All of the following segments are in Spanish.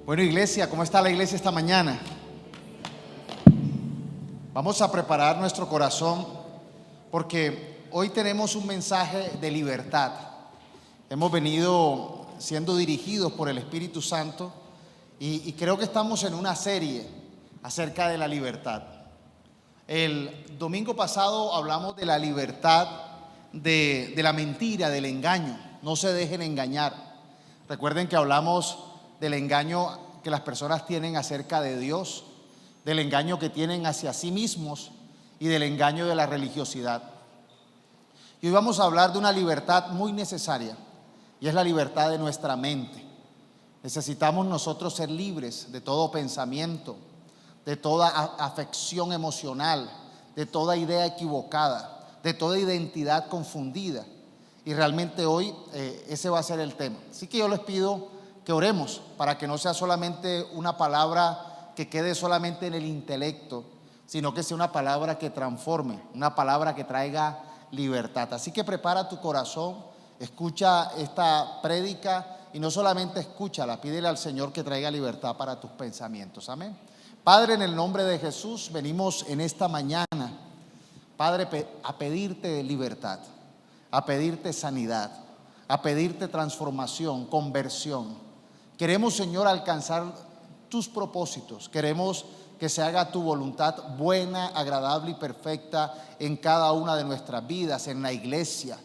Bueno, iglesia, ¿cómo está la iglesia esta mañana? Vamos a preparar nuestro corazón porque hoy tenemos un mensaje de libertad. Hemos venido siendo dirigidos por el Espíritu Santo y creo que estamos en una serie acerca de la libertad. El domingo pasado hablamos de la libertad de la mentira, del engaño. No se dejen engañar. Recuerden que hablamos del engaño que las personas tienen acerca de Dios, del engaño que tienen hacia sí mismos y del engaño de la religiosidad. Y hoy vamos a hablar de una libertad muy necesaria, y es la libertad de nuestra mente. Necesitamos nosotros ser libres de todo pensamiento, de toda afección emocional, de toda idea equivocada, de toda identidad confundida. Y realmente hoy ese va a ser el tema. Así que yo les pido que oremos para que no sea solamente una palabra que quede solamente en el intelecto, sino que sea una palabra que transforme, una palabra que traiga libertad. Así que prepara tu corazón, escucha esta prédica y no solamente escúchala, pídele al Señor que traiga libertad para tus pensamientos. Amén. Padre, en el nombre de Jesús, venimos en esta mañana, Padre, a pedirte libertad, a pedirte sanidad, a pedirte transformación, conversión. Queremos, Señor, alcanzar tus propósitos. Queremos que se haga tu voluntad buena, agradable y perfecta en cada una de nuestras vidas, en la iglesia.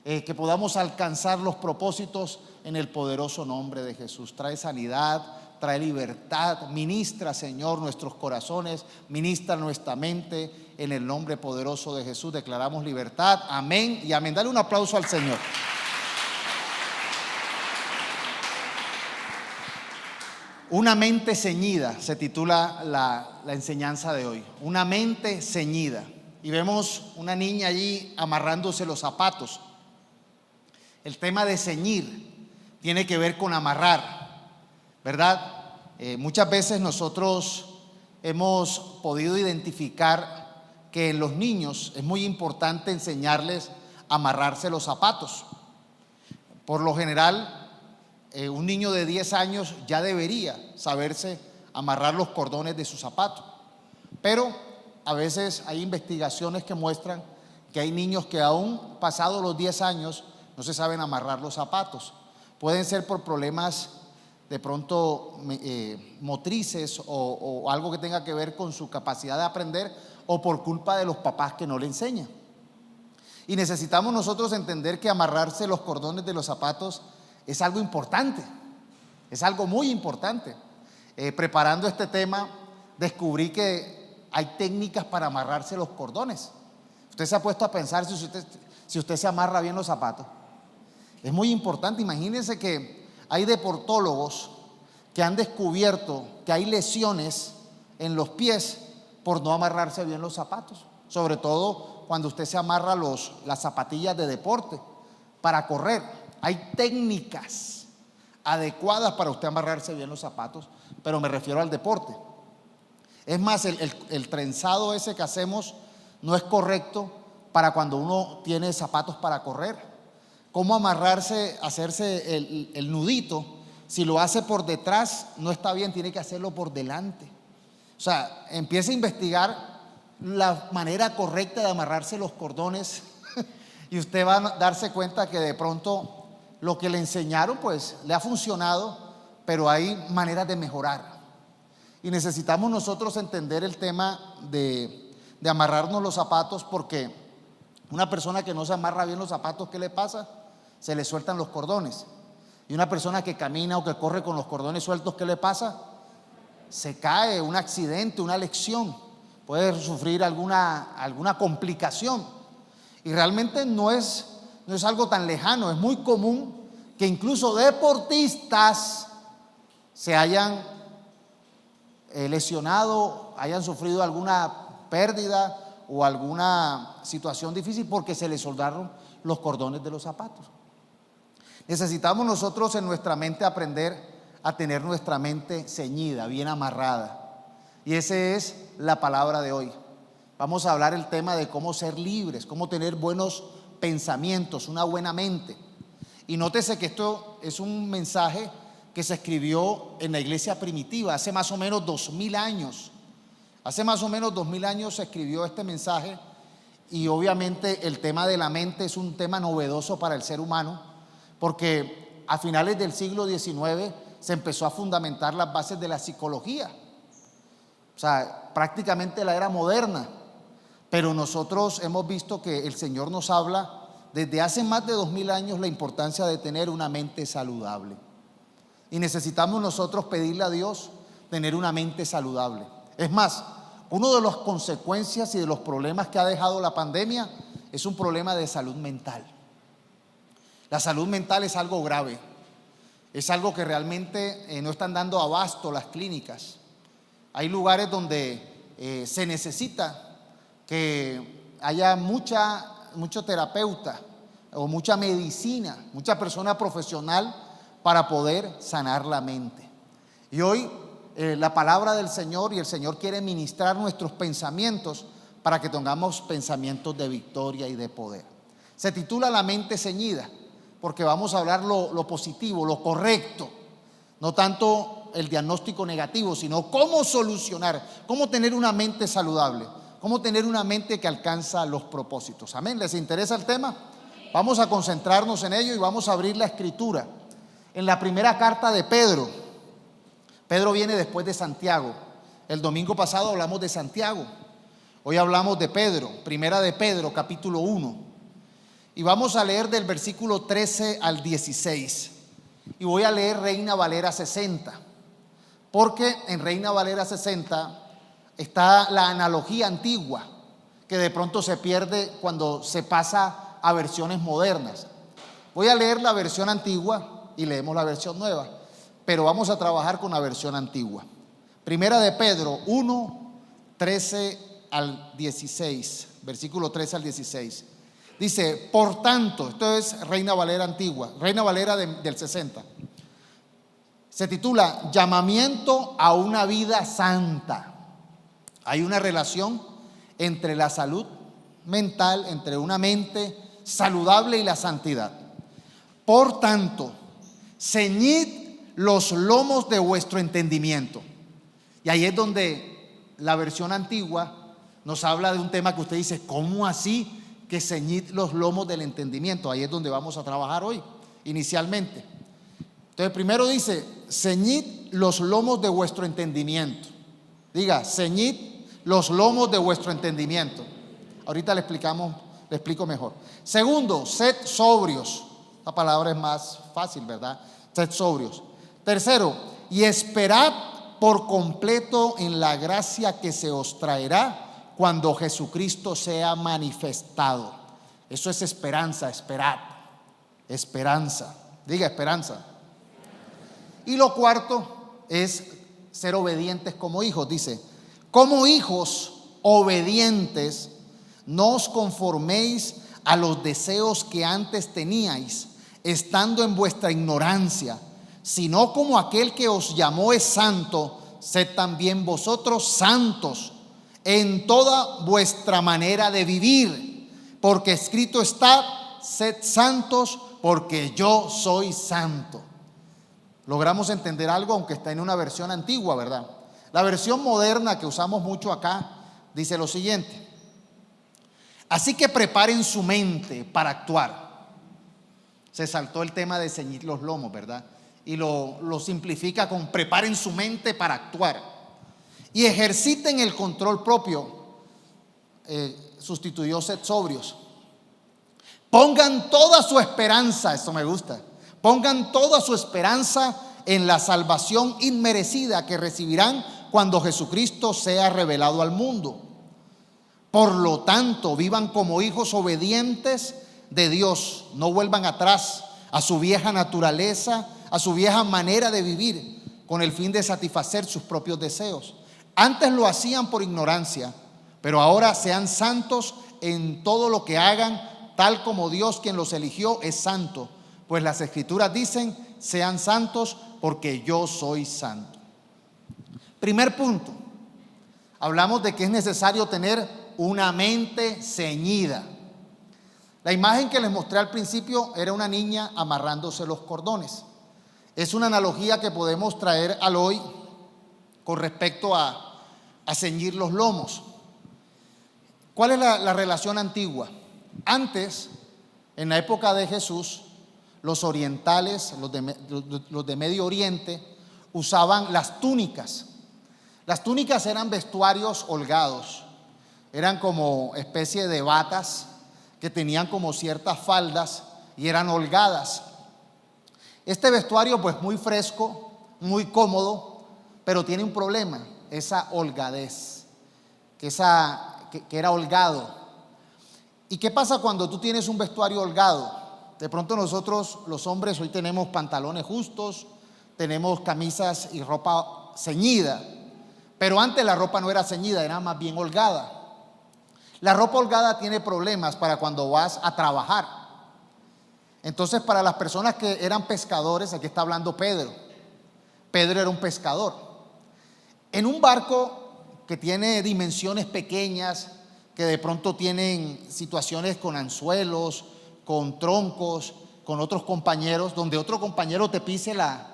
Que podamos alcanzar los propósitos en el poderoso nombre de Jesús. Trae sanidad, trae libertad. Ministra, Señor, nuestros corazones, ministra nuestra mente. En el nombre poderoso de Jesús declaramos libertad. Amén y amén. Dale un aplauso al Señor. Una mente ceñida, se titula la enseñanza de hoy. Una mente ceñida. Y vemos una niña allí amarrándose los zapatos. El tema de ceñir tiene que ver con amarrar, ¿verdad? Muchas veces nosotros hemos podido identificar que en los niños es muy importante enseñarles a amarrarse los zapatos. Por lo general, un niño de 10 años ya debería saberse amarrar los cordones de su zapato. Pero a veces hay investigaciones que muestran que hay niños que aún pasados los 10 años no se saben amarrar los zapatos. Pueden ser por problemas de pronto motrices o algo que tenga que ver con su capacidad de aprender o por culpa de los papás que no le enseñan. Y necesitamos nosotros entender que amarrarse los cordones de los zapatos es algo importante, es algo muy importante. Preparando este tema, descubrí que hay técnicas para amarrarse los cordones. Usted se ha puesto a pensar si usted se amarra bien los zapatos. Es muy importante. Imagínense que hay deportólogos que han descubierto que hay lesiones en los pies por no amarrarse bien los zapatos. Sobre todo cuando usted se amarra las zapatillas de deporte para correr. Hay técnicas adecuadas para usted amarrarse bien los zapatos, pero me refiero al deporte. Es más, el trenzado ese que hacemos no es correcto para cuando uno tiene zapatos para correr. ¿Cómo amarrarse, hacerse el nudito? Si lo hace por detrás no está bien, tiene que hacerlo por delante. O sea, empiece a investigar la manera correcta de amarrarse los cordones y usted va a darse cuenta que de pronto lo que le enseñaron pues le ha funcionado, pero hay maneras de mejorar. Y necesitamos nosotros entender el tema de amarrarnos los zapatos, porque una persona que no se amarra bien los zapatos, ¿qué le pasa? Se le sueltan los cordones. Y una persona que camina o que corre con los cordones sueltos, ¿qué le pasa? Se cae, un accidente, una lesión, puede sufrir alguna complicación. Y realmente no es algo tan lejano, es muy común que incluso deportistas se hayan lesionado, hayan sufrido alguna pérdida o alguna situación difícil porque se les soldaron los cordones de los zapatos. Necesitamos nosotros en nuestra mente aprender a tener nuestra mente ceñida, bien amarrada. Y esa es la palabra de hoy. Vamos a hablar el tema de cómo ser libres, cómo tener buenos pensamientos, una buena mente. Y nótese que esto es un mensaje que se escribió en la iglesia primitiva hace más o menos 2000 años. Hace más o menos 2000 años se escribió este mensaje, y obviamente el tema de la mente es un tema novedoso para el ser humano, porque a finales del siglo XIX se empezó a fundamentar las bases de la psicología, o sea, prácticamente la era moderna. Pero nosotros hemos visto que el Señor nos habla desde hace más de 2000 años la importancia de tener una mente saludable. Y necesitamos nosotros pedirle a Dios tener una mente saludable. Es más, una de las consecuencias y de los problemas que ha dejado la pandemia es un problema de salud mental. La salud mental es algo grave, es algo que realmente no están dando abasto las clínicas. Hay lugares donde se necesita que haya mucho terapeuta o mucha medicina, mucha persona profesional para poder sanar la mente. Y hoy la palabra del Señor, y el Señor quiere ministrar nuestros pensamientos para que tengamos pensamientos de victoria y de poder. Se titula La mente ceñida, porque vamos a hablar lo positivo, lo correcto, no tanto el diagnóstico negativo, sino cómo solucionar, cómo tener una mente saludable, cómo tener una mente que alcanza los propósitos. Amén. ¿Les interesa el tema? Vamos a concentrarnos en ello y vamos a abrir la escritura en la primera carta de Pedro. Pedro viene después de Santiago. El domingo pasado hablamos de Santiago. Hoy hablamos de Pedro, primera de Pedro, capítulo 1. Y vamos a leer del versículo 13 al 16. Y voy a leer Reina Valera 60. Porque en Reina Valera 60 está la analogía antigua, que de pronto se pierde cuando se pasa a versiones modernas. Voy a leer la versión antigua y leemos la versión nueva, pero vamos a trabajar con la versión antigua. Primera de Pedro 1, 13 al 16, versículo 13 al 16. Dice: por tanto, esto es Reina Valera antigua, Reina Valera del 60. Se titula Llamamiento a una vida santa. Hay una relación entre la salud mental, entre una mente saludable y la santidad. Por tanto, ceñid los lomos de vuestro entendimiento. Y ahí es donde la versión antigua nos habla de un tema que usted dice: ¿cómo así que ceñid los lomos del entendimiento? Ahí es donde vamos a trabajar hoy, inicialmente. Entonces, primero dice: ceñid los lomos de vuestro entendimiento. Diga: ceñid los lomos de vuestro entendimiento. Ahorita le explico mejor. Segundo, sed sobrios. La palabra es más fácil, ¿verdad? Sed sobrios. Tercero, y esperad por completo en la gracia que se os traerá cuando Jesucristo sea manifestado. Eso es esperanza, esperad. Esperanza. Diga: esperanza. Y lo cuarto es ser obedientes como hijos. Dice: como hijos obedientes, no os conforméis a los deseos que antes teníais, estando en vuestra ignorancia, sino como aquel que os llamó es santo, sed también vosotros santos en toda vuestra manera de vivir, porque escrito está: sed santos porque yo soy santo. Logramos entender algo, aunque está en una versión antigua, ¿verdad? La versión moderna que usamos mucho acá dice lo siguiente: así que preparen su mente para actuar. Se saltó el tema de ceñir los lomos, ¿verdad? Y lo simplifica con: preparen su mente para actuar y ejerciten el control propio. Sustituyó sed sobrios. Pongan toda su esperanza, esto me gusta, pongan toda su esperanza en la salvación inmerecida que recibirán cuando Jesucristo sea revelado al mundo. Por lo tanto, vivan como hijos obedientes de Dios. No vuelvan atrás a su vieja naturaleza, a su vieja manera de vivir, con el fin de satisfacer sus propios deseos. Antes lo hacían por ignorancia, pero ahora sean santos en todo lo que hagan, tal como Dios, quien los eligió, es santo. Pues las Escrituras dicen: sean santos porque yo soy santo. Primer punto, hablamos de que es necesario tener una mente ceñida. La imagen que les mostré al principio era una niña amarrándose los cordones. Es una analogía que podemos traer al hoy con respecto a ceñir los lomos. ¿Cuál es la relación antigua? Antes, en la época de Jesús, los orientales, los de Medio Oriente, usaban las túnicas. Las túnicas eran vestuarios holgados, eran como especie de batas que tenían como ciertas faldas y eran holgadas. Este vestuario pues muy fresco, muy cómodo, pero tiene un problema, esa holgadez, que era holgado. ¿Y qué pasa cuando tú tienes un vestuario holgado? De pronto nosotros los hombres hoy tenemos pantalones justos, tenemos camisas y ropa ceñida, pero antes la ropa no era ceñida, era más bien holgada. La ropa holgada tiene problemas para cuando vas a trabajar. Entonces, para las personas que eran pescadores, aquí está hablando Pedro. Pedro era un pescador. En un barco que tiene dimensiones pequeñas, que de pronto tienen situaciones con anzuelos, con troncos, con otros compañeros, donde otro compañero te pise la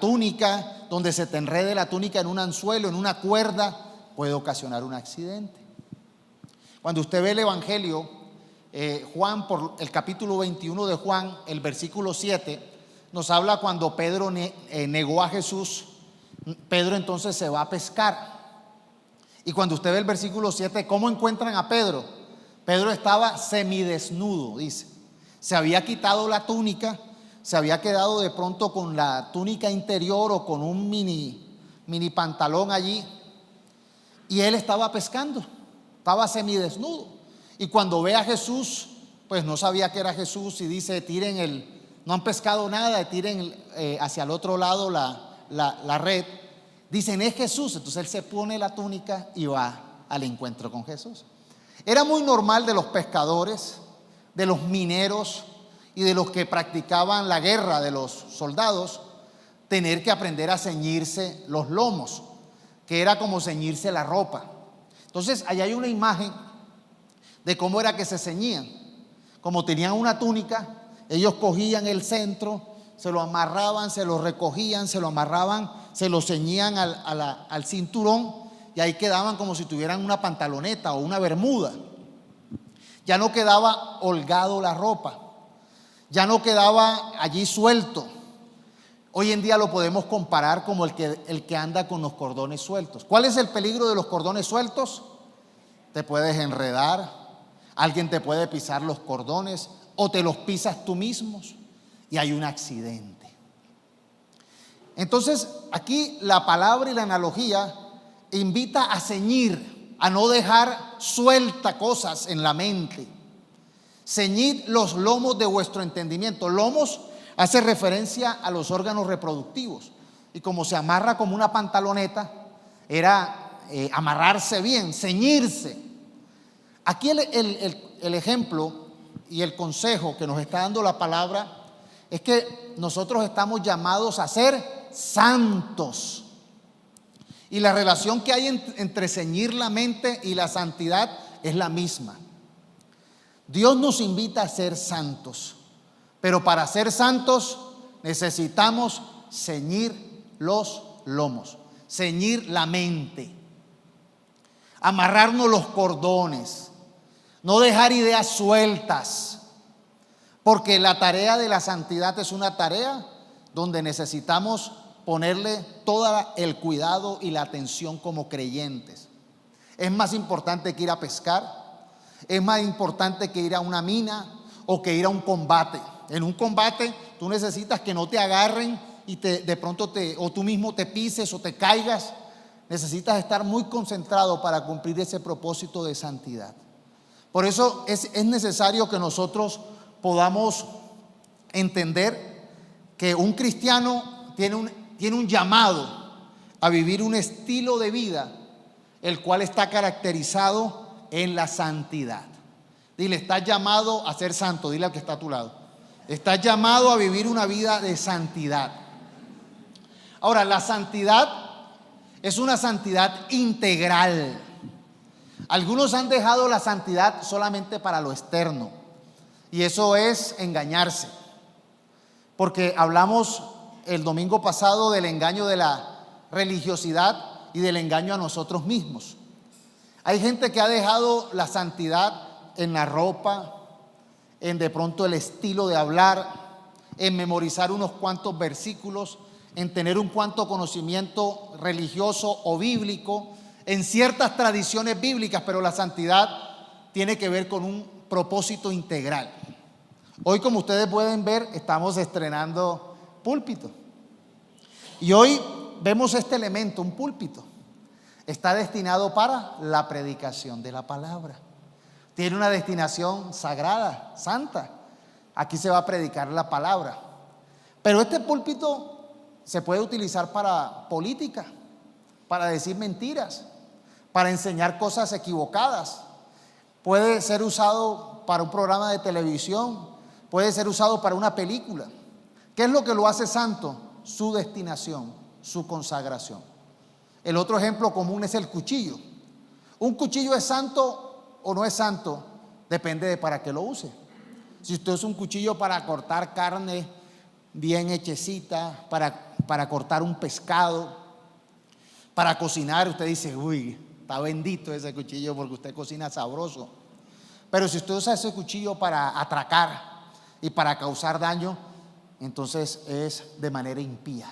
túnica, donde se te enrede la túnica en un anzuelo, en una cuerda, puede ocasionar un accidente. Cuando usted ve el Evangelio, Juan, por el capítulo 21 de Juan, el versículo 7, nos habla cuando Pedro negó a Jesús. Pedro entonces se va a pescar. Y cuando usted ve el versículo 7, ¿cómo encuentran a Pedro? Pedro estaba semidesnudo, dice. Se había quitado la túnica, se había quedado de pronto con la túnica interior o con un mini pantalón allí. Y él estaba pescando, estaba semidesnudo. Y cuando ve a Jesús, pues no sabía que era Jesús y dice, no han pescado nada, tiren hacia el otro lado la red. Dicen, es Jesús. Entonces él se pone la túnica y va al encuentro con Jesús. Era muy normal de los pescadores, de los mineros y de los que practicaban la guerra, de los soldados, tener que aprender a ceñirse los lomos, que era como ceñirse la ropa. Entonces allá hay una imagen de cómo era que se ceñían. Como tenían una túnica, ellos cogían el centro, se lo amarraban, se lo recogían, se lo amarraban, se lo ceñían al cinturón y ahí quedaban como si tuvieran una pantaloneta o una bermuda. Ya no quedaba holgado la ropa, ya no quedaba allí suelto. Hoy en día lo podemos comparar como el que anda con los cordones sueltos. ¿Cuál es el peligro de los cordones sueltos? Te puedes enredar, alguien te puede pisar los cordones o te los pisas tú mismo y hay un accidente. Entonces aquí la palabra y la analogía invita a ceñir, a no dejar suelta cosas en la mente. Ceñid los lomos de vuestro entendimiento. Lomos hace referencia a los órganos reproductivos y como se amarra como una pantaloneta, era amarrarse bien, ceñirse. Aquí el ejemplo y el consejo que nos está dando la palabra es que nosotros estamos llamados a ser santos. Y la relación que hay entre ceñir la mente y la santidad es la misma. Dios nos invita a ser santos, pero para ser santos necesitamos ceñir los lomos, ceñir la mente, amarrarnos los cordones, no dejar ideas sueltas, porque la tarea de la santidad es una tarea donde necesitamos ponerle todo el cuidado y la atención como creyentes. Es más importante que ir a pescar, es más importante que ir a una mina o que ir a un combate. En un combate tú necesitas que no te agarren y de pronto o tú mismo te pises o te caigas. Necesitas estar muy concentrado para cumplir ese propósito de santidad. Por eso es necesario que nosotros podamos entender que un cristiano tiene un llamado a vivir un estilo de vida el cual está caracterizado en la santidad. Dile, estás llamado a ser santo. Dile al que está a tu lado, estás llamado a vivir una vida de santidad. Ahora, la santidad es una santidad integral. Algunos han dejado la santidad solamente para lo externo y eso es engañarse. porque hablamos el domingo pasado del engaño de la religiosidad y del engaño a nosotros mismos. Hay gente que ha dejado la santidad en la ropa, en de pronto el estilo de hablar, en memorizar unos cuantos versículos, en tener un cuanto conocimiento religioso o bíblico, en ciertas tradiciones bíblicas, pero la santidad tiene que ver con un propósito integral. Hoy, como ustedes pueden ver, estamos estrenando púlpito. Y hoy vemos este elemento, un púlpito. Está destinado para la predicación de la palabra. Tiene una destinación sagrada, santa. Aquí se va a predicar la palabra. Pero este púlpito se puede utilizar para política, para decir mentiras, para enseñar cosas equivocadas. Puede ser usado para un programa de televisión, puede ser usado para una película. ¿Qué es lo que lo hace santo? Su destinación, su consagración. El otro ejemplo común es el cuchillo. ¿Un cuchillo es santo o no es santo? Depende de para qué lo use. Si usted usa un cuchillo para cortar carne bien hechecita, para cortar un pescado, para cocinar, usted dice, uy, está bendito ese cuchillo porque usted cocina sabroso. Pero si usted usa ese cuchillo para atracar y para causar daño, entonces es de manera impía.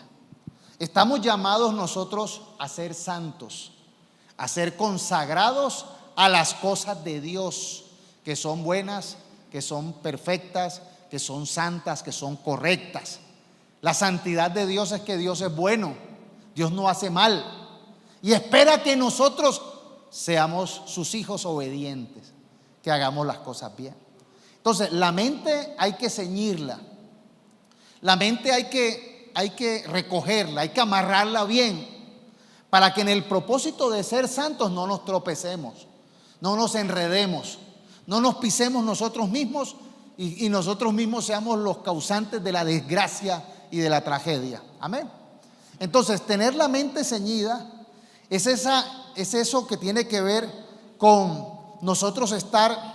Estamos llamados nosotros a ser santos, a ser consagrados a las cosas de Dios, que son buenas, que son perfectas, que son santas, que son correctas. La santidad de Dios es que Dios es bueno, Dios no hace mal y espera que nosotros seamos sus hijos obedientes, que hagamos las cosas bien. Entonces, la mente hay que ceñirla, la mente hay que recogerla, hay que amarrarla bien, para que en el propósito de ser santos no nos tropecemos, no nos enredemos, no nos pisemos nosotros mismos y nosotros mismos seamos los causantes de la desgracia y de la tragedia. Amén. Entonces, tener la mente ceñida es eso que tiene que ver con nosotros estar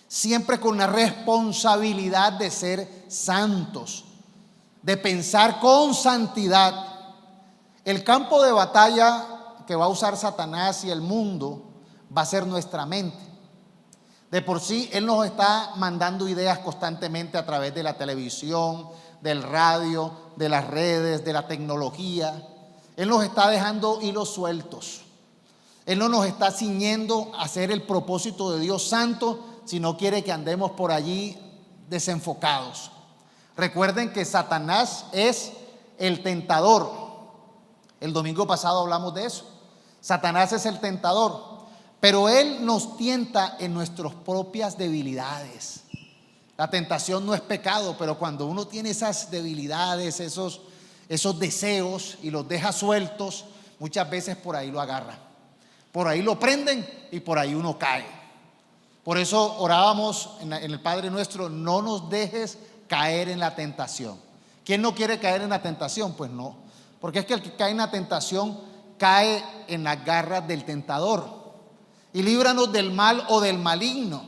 siempre con la responsabilidad de ser santos, de pensar con santidad. El campo de batalla que va a usar Satanás y el mundo va a ser nuestra mente. De por sí, él nos está mandando ideas constantemente a través de la televisión, del radio, de las redes, de la tecnología. Él nos está dejando hilos sueltos. Él no nos está ciñendo a hacer el propósito de Dios santo, sino quiere que andemos por allí desenfocados. Recuerden que Satanás es el tentador. El domingo pasado hablamos de eso. Satanás es el tentador. Pero él nos tienta en nuestras propias debilidades. La tentación no es pecado, pero cuando uno tiene esas debilidades, esos deseos y los deja sueltos, muchas veces por ahí lo agarran. Por ahí lo prenden y por ahí uno cae. Por eso orábamos en el Padre Nuestro, no nos dejes caer en la tentación. ¿Quién no quiere caer en la tentación? Pues no, porque es que el que cae en la tentación cae en las garras del tentador. Y líbranos del mal o del maligno.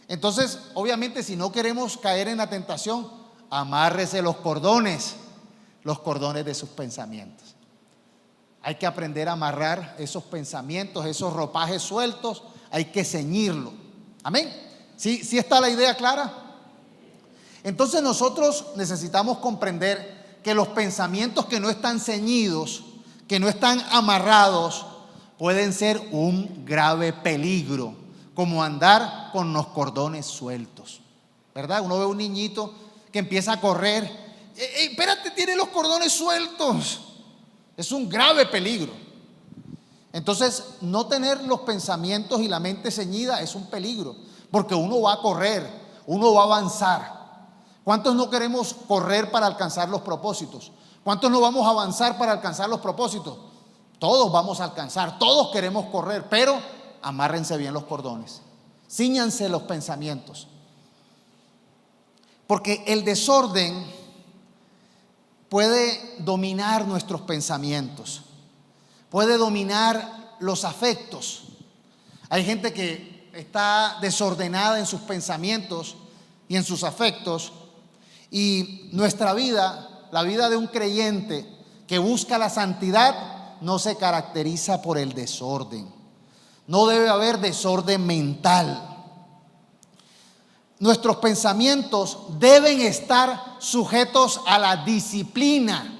Entonces, obviamente, si no queremos caer en la tentación, amárrese los cordones de sus pensamientos. Hay que aprender a amarrar esos pensamientos, esos ropajes sueltos, hay que ceñirlo. Amén. ¿Sí está la idea clara? Entonces nosotros necesitamos comprender que los pensamientos que no están ceñidos, que no están amarrados, pueden ser un grave peligro, como andar con los cordones sueltos, ¿verdad? Uno ve un niñito que empieza a correr, espérate, tiene los cordones sueltos, es un grave peligro. Entonces, no tener los pensamientos y la mente ceñida es un peligro, porque uno va a correr, uno va a avanzar. ¿Cuántos no queremos correr para alcanzar los propósitos? ¿Cuántos no vamos a avanzar para alcanzar los propósitos? Todos vamos a alcanzar, todos queremos correr, pero amárrense bien los cordones, cíñanse los pensamientos, porque el desorden puede dominar nuestros pensamientos, puede dominar los afectos. Hay gente que está desordenada en sus pensamientos y en sus afectos, Y nuestra vida, la vida de un creyente que busca la santidad, no se caracteriza por el desorden. No debe haber desorden mental. Nuestros pensamientos deben estar sujetos a la disciplina.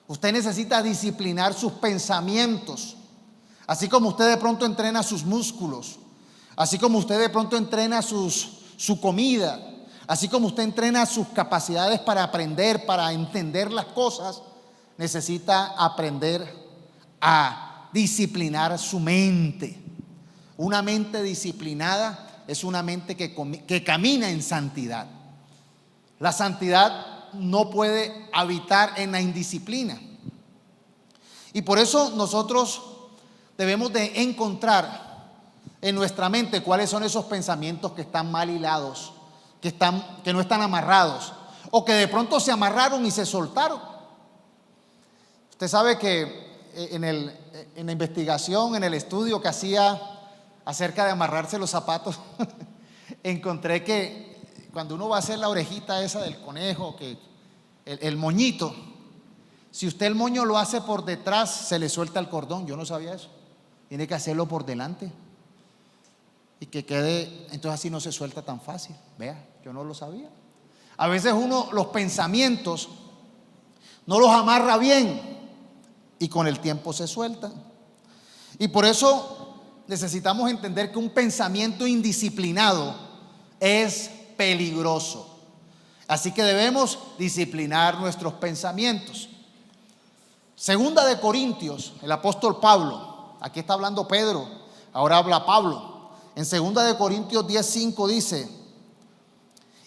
Usted necesita disciplinar sus pensamientos. Así como usted de pronto entrena sus músculos, así como usted de pronto entrena su comida, así como usted entrena sus capacidades para aprender, para entender las cosas, necesita aprender a disciplinar su mente. Una mente disciplinada es una mente que camina en santidad. La santidad no puede habitar en la indisciplina. Y por eso nosotros debemos de encontrar en nuestra mente cuáles son esos pensamientos que están mal hilados, que no están amarrados, o que de pronto se amarraron y se soltaron. Usted sabe que en la investigación, en el estudio que hacía acerca de amarrarse los zapatos, encontré que cuando uno va a hacer la orejita esa del conejo, que el moñito, si usted el moño lo hace por detrás, se le suelta el cordón. Yo no sabía eso. Tiene que hacerlo por delante y que quede, entonces así no se suelta tan fácil. Vea, yo no lo sabía. A veces uno los pensamientos no los amarra bien y con el tiempo se sueltan. Y por eso necesitamos entender que un pensamiento indisciplinado es peligroso. Así que debemos disciplinar nuestros pensamientos. Segunda de Corintios, el apóstol Pablo, aquí está hablando Pedro, ahora habla Pablo. En segunda de Corintios 10:5 dice: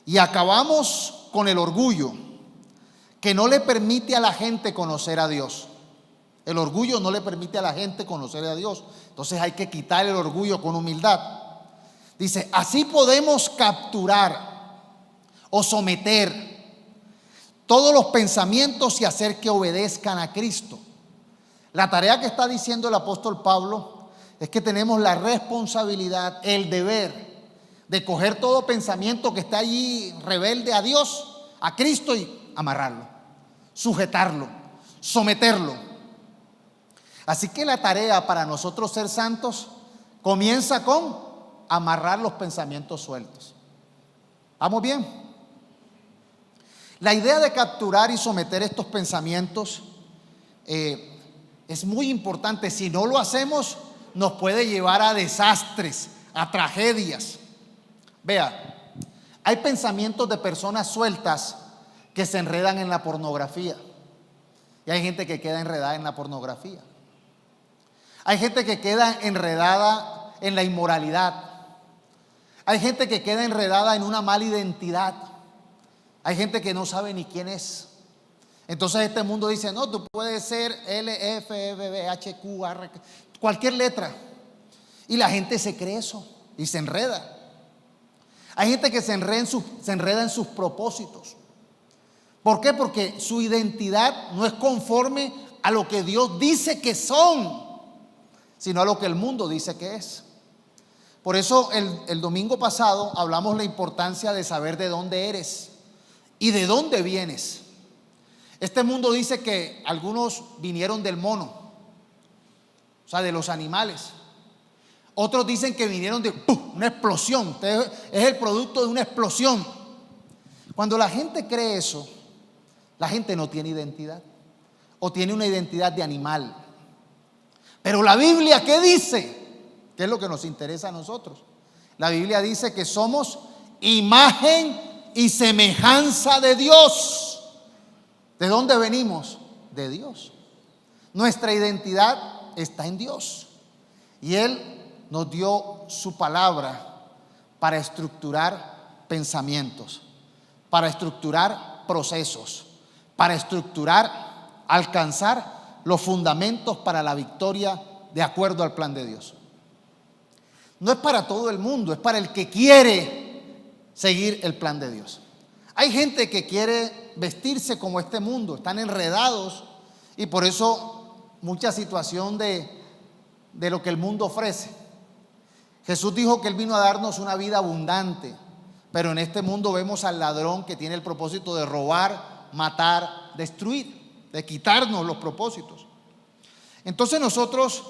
y acabamos con el orgullo, que no le permite a la gente conocer a Dios. El orgullo no le permite a la gente conocer a Dios. Entonces hay que quitar el orgullo con humildad. Dice: así podemos capturar o someter todos los pensamientos y hacer que obedezcan a Cristo. La tarea que está diciendo el apóstol Pablo es que tenemos la responsabilidad, el deber de coger todo pensamiento que está allí rebelde a Dios, a Cristo, y amarrarlo, sujetarlo, someterlo. Así que la tarea para nosotros ser santos comienza con amarrar los pensamientos sueltos. ¿Vamos bien? La idea de capturar y someter estos pensamientos es muy importante. Si no lo hacemos, nos puede llevar a desastres, a tragedias. Vea, hay pensamientos de personas sueltas que se enredan en la pornografía. Y hay gente que queda enredada en la pornografía. Hay gente que queda enredada en la inmoralidad. Hay gente que queda enredada en una mala identidad. Hay gente que no sabe ni quién es. Entonces este mundo dice: no, tú puedes ser L, F, B, H, Q, R, cualquier letra. Y la gente se cree eso y se enreda. Hay gente que se enreda en sus propósitos. ¿Por qué? Porque su identidad no es conforme a lo que Dios dice que son, sino a lo que el mundo dice que es. Por eso el domingo pasado hablamos la importancia de saber de dónde eres y de dónde vienes. Este mundo dice que algunos vinieron del mono, o sea, de los animales. Otros dicen que vinieron de una explosión. Usted es el producto de una explosión. Cuando la gente cree eso, la gente no tiene identidad, o tiene una identidad de animal. Pero la Biblia, ¿qué dice? ¿Qué es lo que nos interesa a nosotros? La Biblia dice que somos imagen y semejanza de Dios. ¿De dónde venimos? De Dios. Nuestra identidad está en Dios. Y Él nos dio su palabra para estructurar pensamientos, para estructurar procesos, para alcanzar los fundamentos para la victoria de acuerdo al plan de Dios. No es para todo el mundo, es para el que quiere seguir el plan de Dios. Hay gente que quiere vestirse como este mundo, están enredados, y por eso mucha situación de lo que el mundo ofrece. Jesús dijo que Él vino a darnos una vida abundante, pero en este mundo vemos al ladrón que tiene el propósito de robar, matar, destruir, de quitarnos los propósitos. Entonces nosotros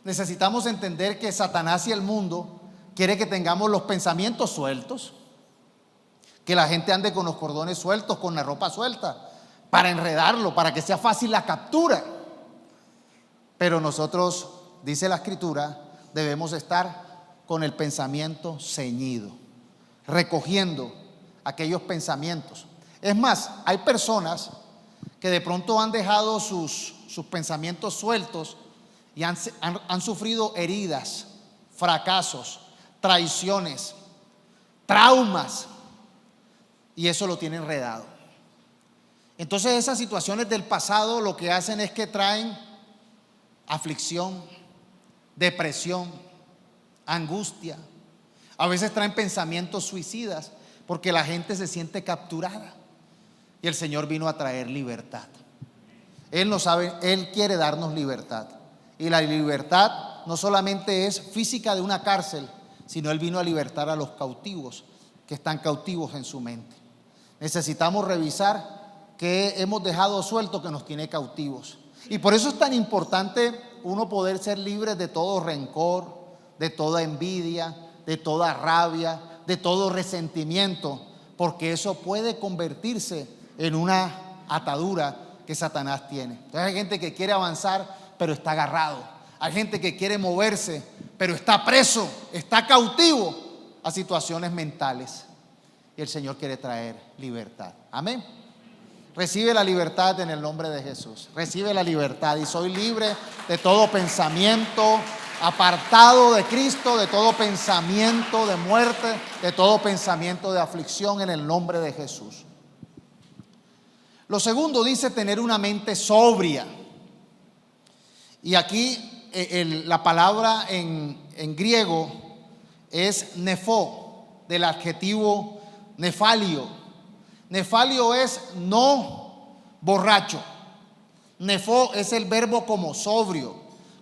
necesitamos entender que Satanás y el mundo quiere que tengamos los pensamientos sueltos, que la gente ande con los cordones sueltos, con la ropa suelta, para enredarlo, para que sea fácil la captura. Pero nosotros, dice la Escritura, debemos estar con el pensamiento ceñido, recogiendo aquellos pensamientos. Es más, hay personas que de pronto han dejado sus pensamientos sueltos y han sufrido heridas, fracasos, traiciones, traumas, y eso lo tiene enredado. Entonces esas situaciones del pasado lo que hacen es que traen aflicción, depresión, angustia. A veces traen pensamientos suicidas porque la gente se siente capturada. Y el Señor vino a traer libertad. Él no sabe, Él quiere darnos libertad. Y la libertad no solamente es física de una cárcel, sino Él vino a libertar a los cautivos que están cautivos en su mente. Necesitamos revisar qué hemos dejado suelto que nos tiene cautivos. Y por eso es tan importante uno poder ser libre de todo rencor, de toda envidia, de toda rabia, de todo resentimiento, porque eso puede convertirse en una atadura que Satanás tiene. Entonces hay gente que quiere avanzar, pero está agarrado. Hay gente que quiere moverse, pero está preso, está cautivo a situaciones mentales. Y el Señor quiere traer libertad. Amén. Recibe la libertad en el nombre de Jesús. Recibe la libertad y soy libre de todo pensamiento apartado de Cristo, de todo pensamiento de muerte, de todo pensamiento de aflicción en el nombre de Jesús. Lo segundo dice tener una mente sobria. Y aquí la palabra en griego es nefo, del adjetivo nefalio. Nefalio es no borracho. Nefo es el verbo como sobrio,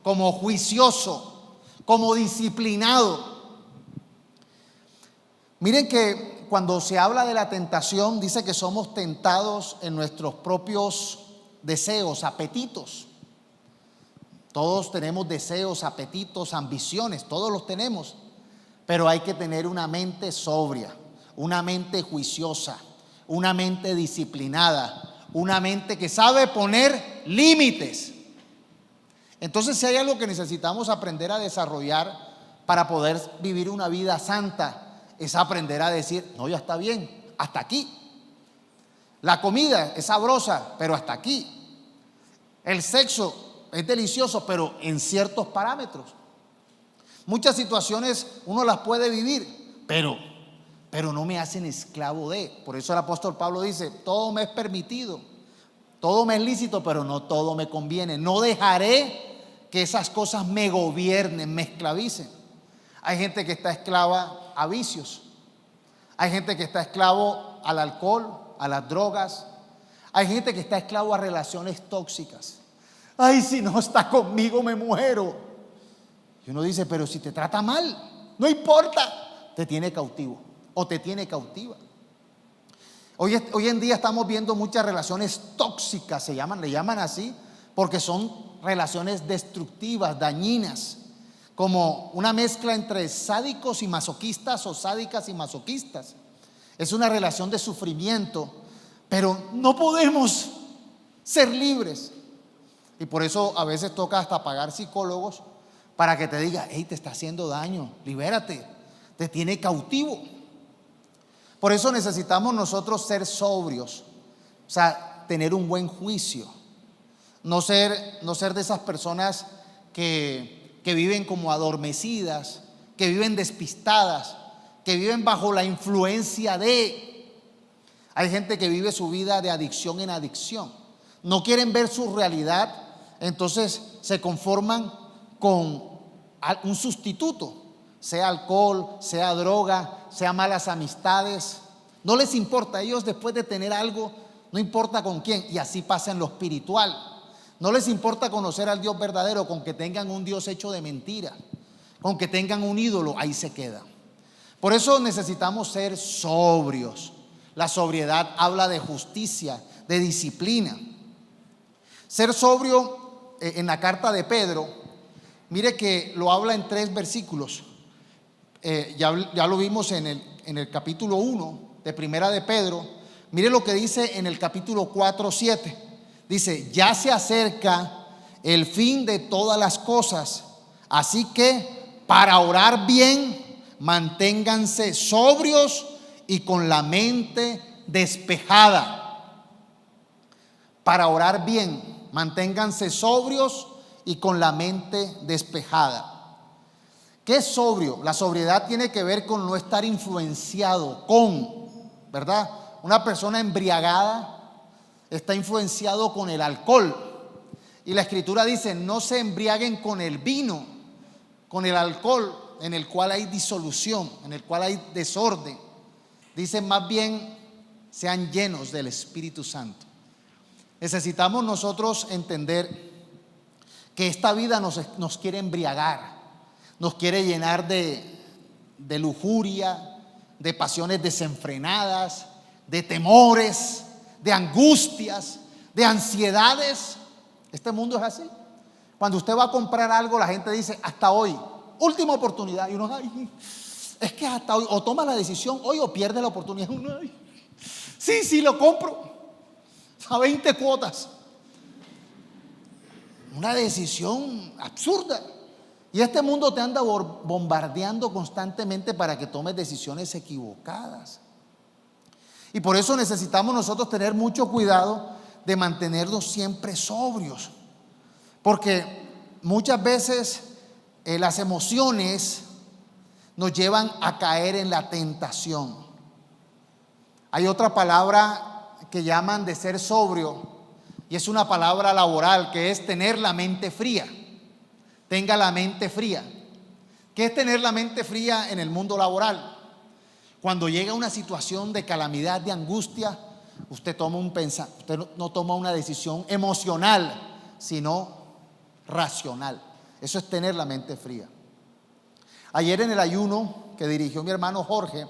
como juicioso, como disciplinado. Miren que cuando se habla de la tentación, dice que somos tentados en nuestros propios deseos, apetitos. Todos tenemos deseos, apetitos, ambiciones, todos los tenemos. Pero hay que tener una mente sobria, una mente juiciosa, una mente disciplinada, una mente que sabe poner límites. Entonces, si hay algo que necesitamos aprender a desarrollar para poder vivir una vida santa, es aprender a decir, no, ya está bien, hasta aquí. La comida es sabrosa, pero hasta aquí. El sexo es delicioso, pero en ciertos parámetros. Muchas situaciones uno las puede vivir, pero no me hacen esclavo de. Por eso el apóstol Pablo dice, todo me es permitido, todo me es lícito, pero no todo me conviene. No dejaré que esas cosas me gobiernen, me esclavicen. Hay gente que está esclava a vicios. Hay gente que está esclavo al alcohol, a las drogas. Hay gente que está esclavo a relaciones tóxicas. Ay, si no está conmigo me muero. Y uno dice, pero si te trata mal, no importa, te tiene cautivo o te tiene cautiva. Hoy en día estamos viendo muchas relaciones tóxicas, le llaman así, porque son relaciones destructivas, dañinas, como una mezcla entre sádicos y masoquistas o sádicas y masoquistas. Es una relación de sufrimiento, pero no podemos ser libres. Y por eso a veces toca hasta pagar psicólogos para que te diga, hey, te está haciendo daño, libérate, te tiene cautivo. Por eso necesitamos nosotros ser sobrios, o sea, tener un buen juicio, no ser de esas personas que viven como adormecidas, que viven despistadas, que viven bajo la influencia de. Hay gente que vive su vida de adicción en adicción, no quieren ver su realidad, entonces se conforman con un sustituto, sea alcohol, sea droga, sea malas amistades. No les importa, ellos después de tener algo, no importa con quién, y así pasa en lo espiritual. No les importa conocer al Dios verdadero, con que tengan un Dios hecho de mentira, con que tengan un ídolo, ahí se queda. Por eso necesitamos ser sobrios. La sobriedad habla de justicia, de disciplina. Ser sobrio en la carta de Pedro, mire que lo habla en 3 versículos. Ya lo vimos en el capítulo 1 de Primera de Pedro. Mire lo que dice en el capítulo 4:7. Dice: ya se acerca el fin de todas las cosas, así que para orar bien, manténganse sobrios y con la mente despejada. Para orar bien, manténganse sobrios y con la mente despejada. ¿Qué es sobrio? La sobriedad tiene que ver con no estar influenciado ¿verdad? Una persona embriagada está influenciado con el alcohol. Y la Escritura dice: no se embriaguen con el vino, con el alcohol, en el cual hay disolución, en el cual hay desorden. Dice más bien: sean llenos del Espíritu Santo. Necesitamos nosotros entender que esta vida nos quiere embriagar, nos quiere llenar de lujuria, de pasiones desenfrenadas, de temores, de angustias, de ansiedades. Este mundo es así. Cuando usted va a comprar algo, la gente dice: hasta hoy, última oportunidad. Y uno: ay, es que hasta hoy, o toma la decisión hoy o pierde la oportunidad. Uno: ay, sí, lo compro a 20 cuotas. Una decisión absurda. Y este mundo te anda bombardeando constantemente para que tomes decisiones equivocadas. Y por eso necesitamos nosotros tener mucho cuidado de mantenernos siempre sobrios. Porque muchas veces las emociones nos llevan a caer en la tentación. Hay otra palabra que llaman de ser sobrio, y es una palabra laboral, que es tener la mente fría. Tenga la mente fría. ¿Qué es tener la mente fría en el mundo laboral? Cuando llega una situación de calamidad, de angustia, usted no toma una decisión emocional, sino racional. Eso es tener la mente fría. Ayer en el ayuno que dirigió mi hermano Jorge,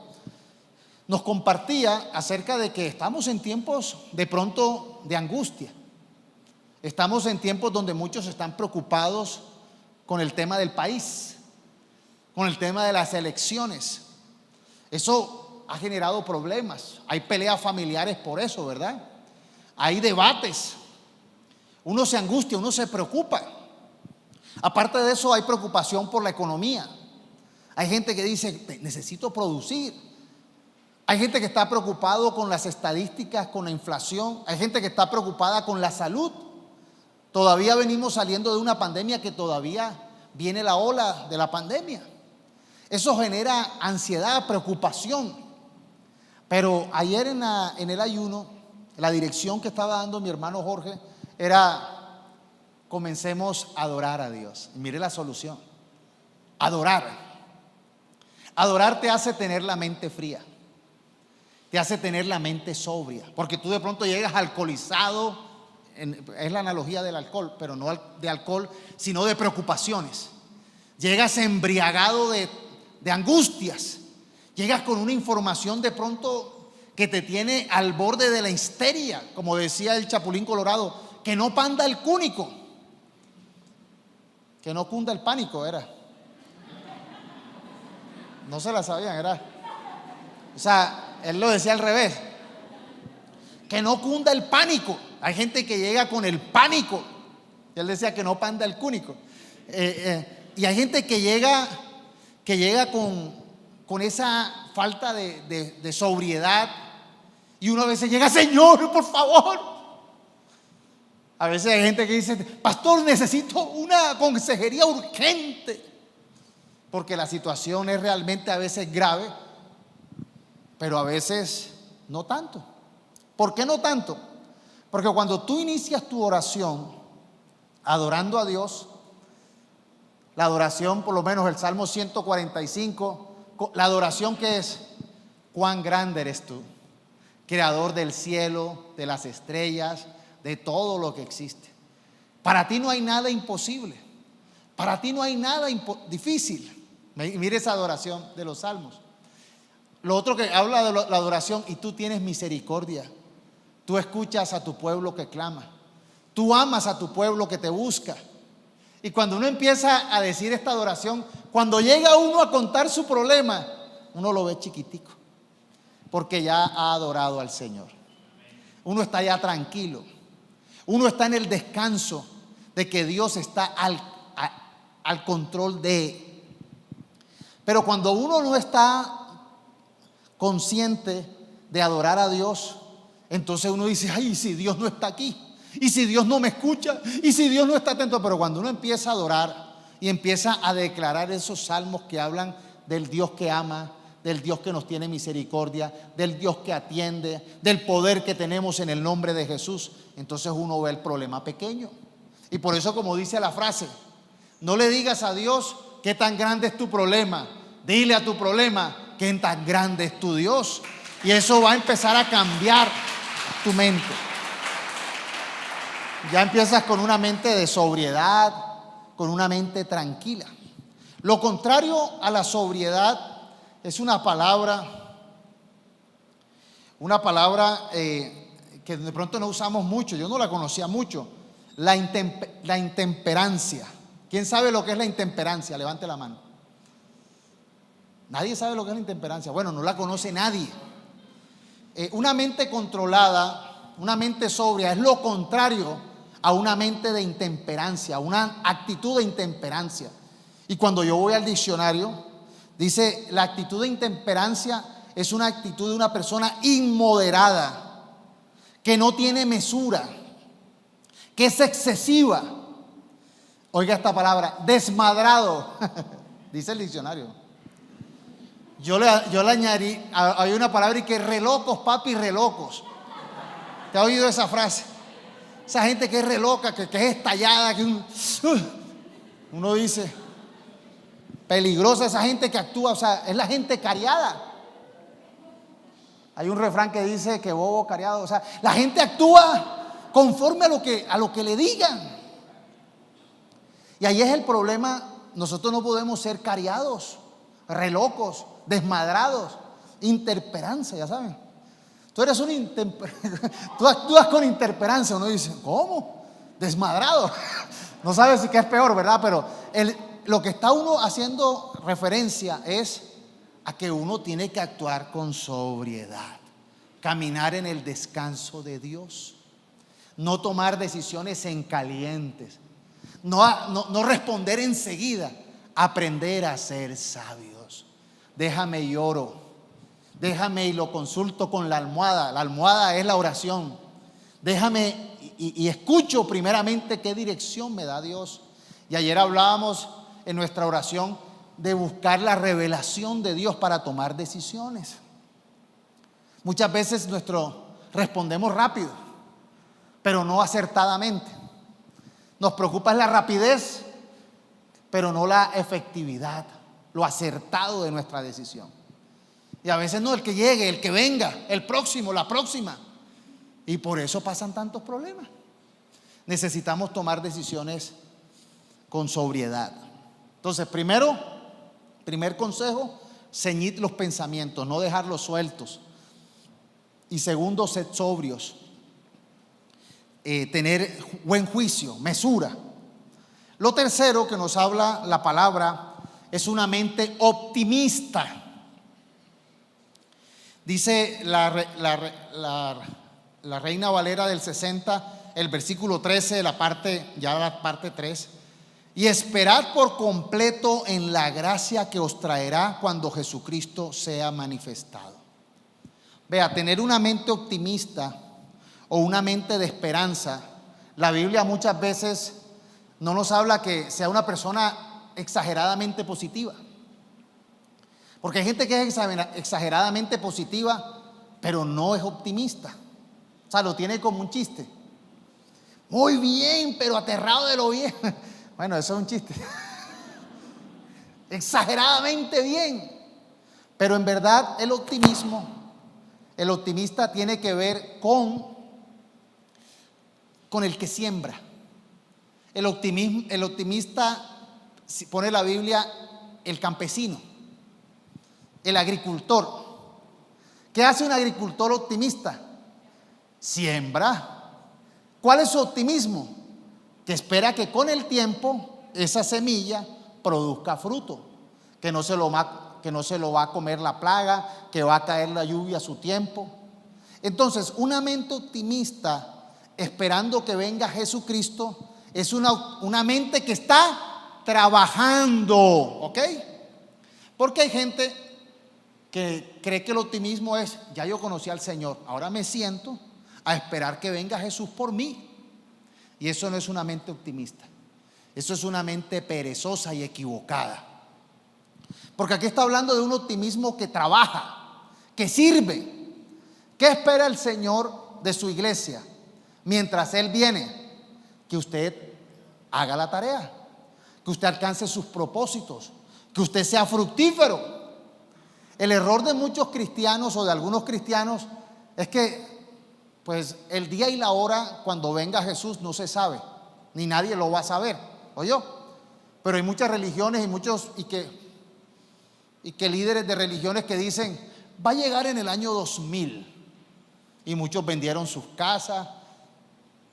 nos compartía acerca de que estamos en tiempos de pronto de angustia. Estamos en tiempos donde muchos están preocupados con el tema del país, con el tema de las elecciones. Eso ha generado problemas. Hay peleas familiares por eso, ¿verdad? Hay debates. Uno se angustia, uno se preocupa. Aparte de eso, hay preocupación por la economía. Hay gente que dice: necesito producir. Hay gente que está preocupado con las estadísticas, con la inflación. Hay gente que está preocupada con la salud. Todavía venimos saliendo de una pandemia, que todavía viene la ola de la pandemia. Eso genera ansiedad, preocupación. Pero ayer en el ayuno, la dirección que estaba dando mi hermano Jorge era: comencemos a adorar a Dios. Y mire la solución: adorar. Adorar te hace tener la mente fría, te hace tener la mente sobria, porque tú de pronto llegas alcoholizado. Es la analogía del alcohol, pero no de alcohol, sino de preocupaciones. Llegas embriagado de angustias. Llegas con una información de pronto que te tiene al borde de la histeria, como decía el Chapulín Colorado: que no panda el cúnico, que no cunda el pánico, era. No se la sabían, era. O sea, él lo decía al revés: que no cunda el pánico. Hay gente que llega con el pánico, y él decía: que no panda el cúnico. Y hay gente que llega con esa falta de sobriedad. Y uno a veces llega: Señor, por favor. A veces hay gente que dice: pastor, necesito una consejería urgente, porque la situación es realmente a veces grave, pero a veces no tanto. ¿Por qué no tanto? Porque cuando tú inicias tu oración adorando a Dios, la adoración, por lo menos el Salmo 145, la adoración que es: cuán grande eres tú, creador del cielo, de las estrellas, de todo lo que existe. Para ti no hay nada imposible, para ti no hay nada difícil. Mire esa adoración de los salmos. Lo otro que habla de la adoración, y tú tienes misericordia. Tú escuchas a tu pueblo que clama. Tú amas a tu pueblo que te busca. Y cuando uno empieza a decir esta adoración, cuando llega uno a contar su problema, uno lo ve chiquitico, porque ya ha adorado al Señor. Uno está ya tranquilo. Uno está en el descanso de que Dios está al control de. Pero cuando uno no está consciente de adorar a Dios, entonces uno dice, ay, ¿y si Dios no está aquí? ¿Y si Dios no me escucha? ¿Y si Dios no está atento? Pero cuando uno empieza a adorar y empieza a declarar esos salmos que hablan del Dios que ama, del Dios que nos tiene misericordia, del Dios que atiende, del poder que tenemos en el nombre de Jesús, entonces uno ve el problema pequeño. Y por eso, como dice la frase, no le digas a Dios qué tan grande es tu problema, dile a tu problema qué tan grande es tu Dios. Y eso va a empezar a cambiar tu mente. Ya empiezas con una mente de sobriedad, con una mente tranquila. Lo contrario a la sobriedad es una palabra que de pronto no usamos mucho. Yo no la conocía mucho. La intemperancia. ¿Quién sabe lo que es la intemperancia? Levante la mano. Nadie sabe lo que es la intemperancia. Bueno, no la conoce nadie. Una mente controlada, una mente sobria, es lo contrario a una mente de intemperancia, una actitud de intemperancia. Y cuando yo voy al diccionario, dice, la actitud de intemperancia es una actitud de una persona inmoderada, que no tiene mesura, que es excesiva. Oiga esta palabra, desmadrado, dice el diccionario. Yo le añadí, hay una palabra y que relocos, papi, relocos. ¿Te has oído esa frase? Esa gente que es reloca, que es estallada, que uno dice, peligrosa esa gente que actúa, o sea, es la gente cariada. Hay un refrán que dice que bobo cariado, o sea, la gente actúa conforme a lo que le digan. Y ahí es el problema, nosotros no podemos ser cariados, relocos, desmadrados, intemperancia, ya saben. Tú eres tú actúas con intemperancia. Uno dice, ¿cómo? Desmadrado. No sabes si qué es peor, ¿verdad? Pero lo que está uno haciendo referencia es a que uno tiene que actuar con sobriedad, caminar en el descanso de Dios, no tomar decisiones en calientes, no responder enseguida, aprender a ser sabios. Déjame y oro, déjame y lo consulto con la almohada es la oración. Déjame y escucho primeramente qué dirección me da Dios. Y ayer hablábamos en nuestra oración de buscar la revelación de Dios para tomar decisiones. Muchas veces respondemos rápido, pero no acertadamente. Nos preocupa la rapidez, pero no la efectividad, lo acertado de nuestra decisión. Y a veces no el que llegue, el que venga, el próximo, la próxima. Y por eso pasan tantos problemas. Necesitamos tomar decisiones con sobriedad. Entonces, primer consejo, ceñid los pensamientos, no dejarlos sueltos. Y segundo, sed sobrios. Tener buen juicio, mesura. Lo tercero que nos habla la palabra es una mente optimista. Dice la Reina Valera del 60, el versículo 13, la parte 3. Y esperad por completo en la gracia que os traerá cuando Jesucristo sea manifestado. Vea, tener una mente optimista o una mente de esperanza, la Biblia muchas veces no nos habla que sea una persona exageradamente positiva. Porque hay gente que es exageradamente positiva, pero no es optimista. O sea, lo tiene como un chiste. Muy bien, pero aterrado de lo bien. Bueno, eso es un chiste. Exageradamente bien. Pero en verdad el optimista tiene que ver con el que siembra. El optimista, pone la Biblia, el campesino, el agricultor. ¿Qué hace un agricultor optimista? Siembra. ¿Cuál es su optimismo? Que espera que con el tiempo esa semilla produzca fruto, que no se lo va a comer la plaga, que va a caer la lluvia a su tiempo. Entonces, una mente optimista esperando que venga Jesucristo es una mente que está trabajando, ¿ok? Porque hay gente que cree que el optimismo es: ya yo conocí al Señor, ahora me siento a esperar que venga Jesús por mí. Y eso no es una mente optimista, eso es una mente perezosa y equivocada. Porque aquí está hablando de un optimismo que trabaja, que sirve. ¿Qué espera el Señor de su iglesia mientras Él viene? Que usted haga la tarea, que usted alcance sus propósitos, que usted sea fructífero. El error de muchos cristianos o de algunos cristianos es que pues el día y la hora cuando venga Jesús no se sabe, ni nadie lo va a saber, ¿oyó? Pero hay muchas religiones y que líderes de religiones que dicen: va a llegar en el año 2000. Y muchos vendieron sus casas,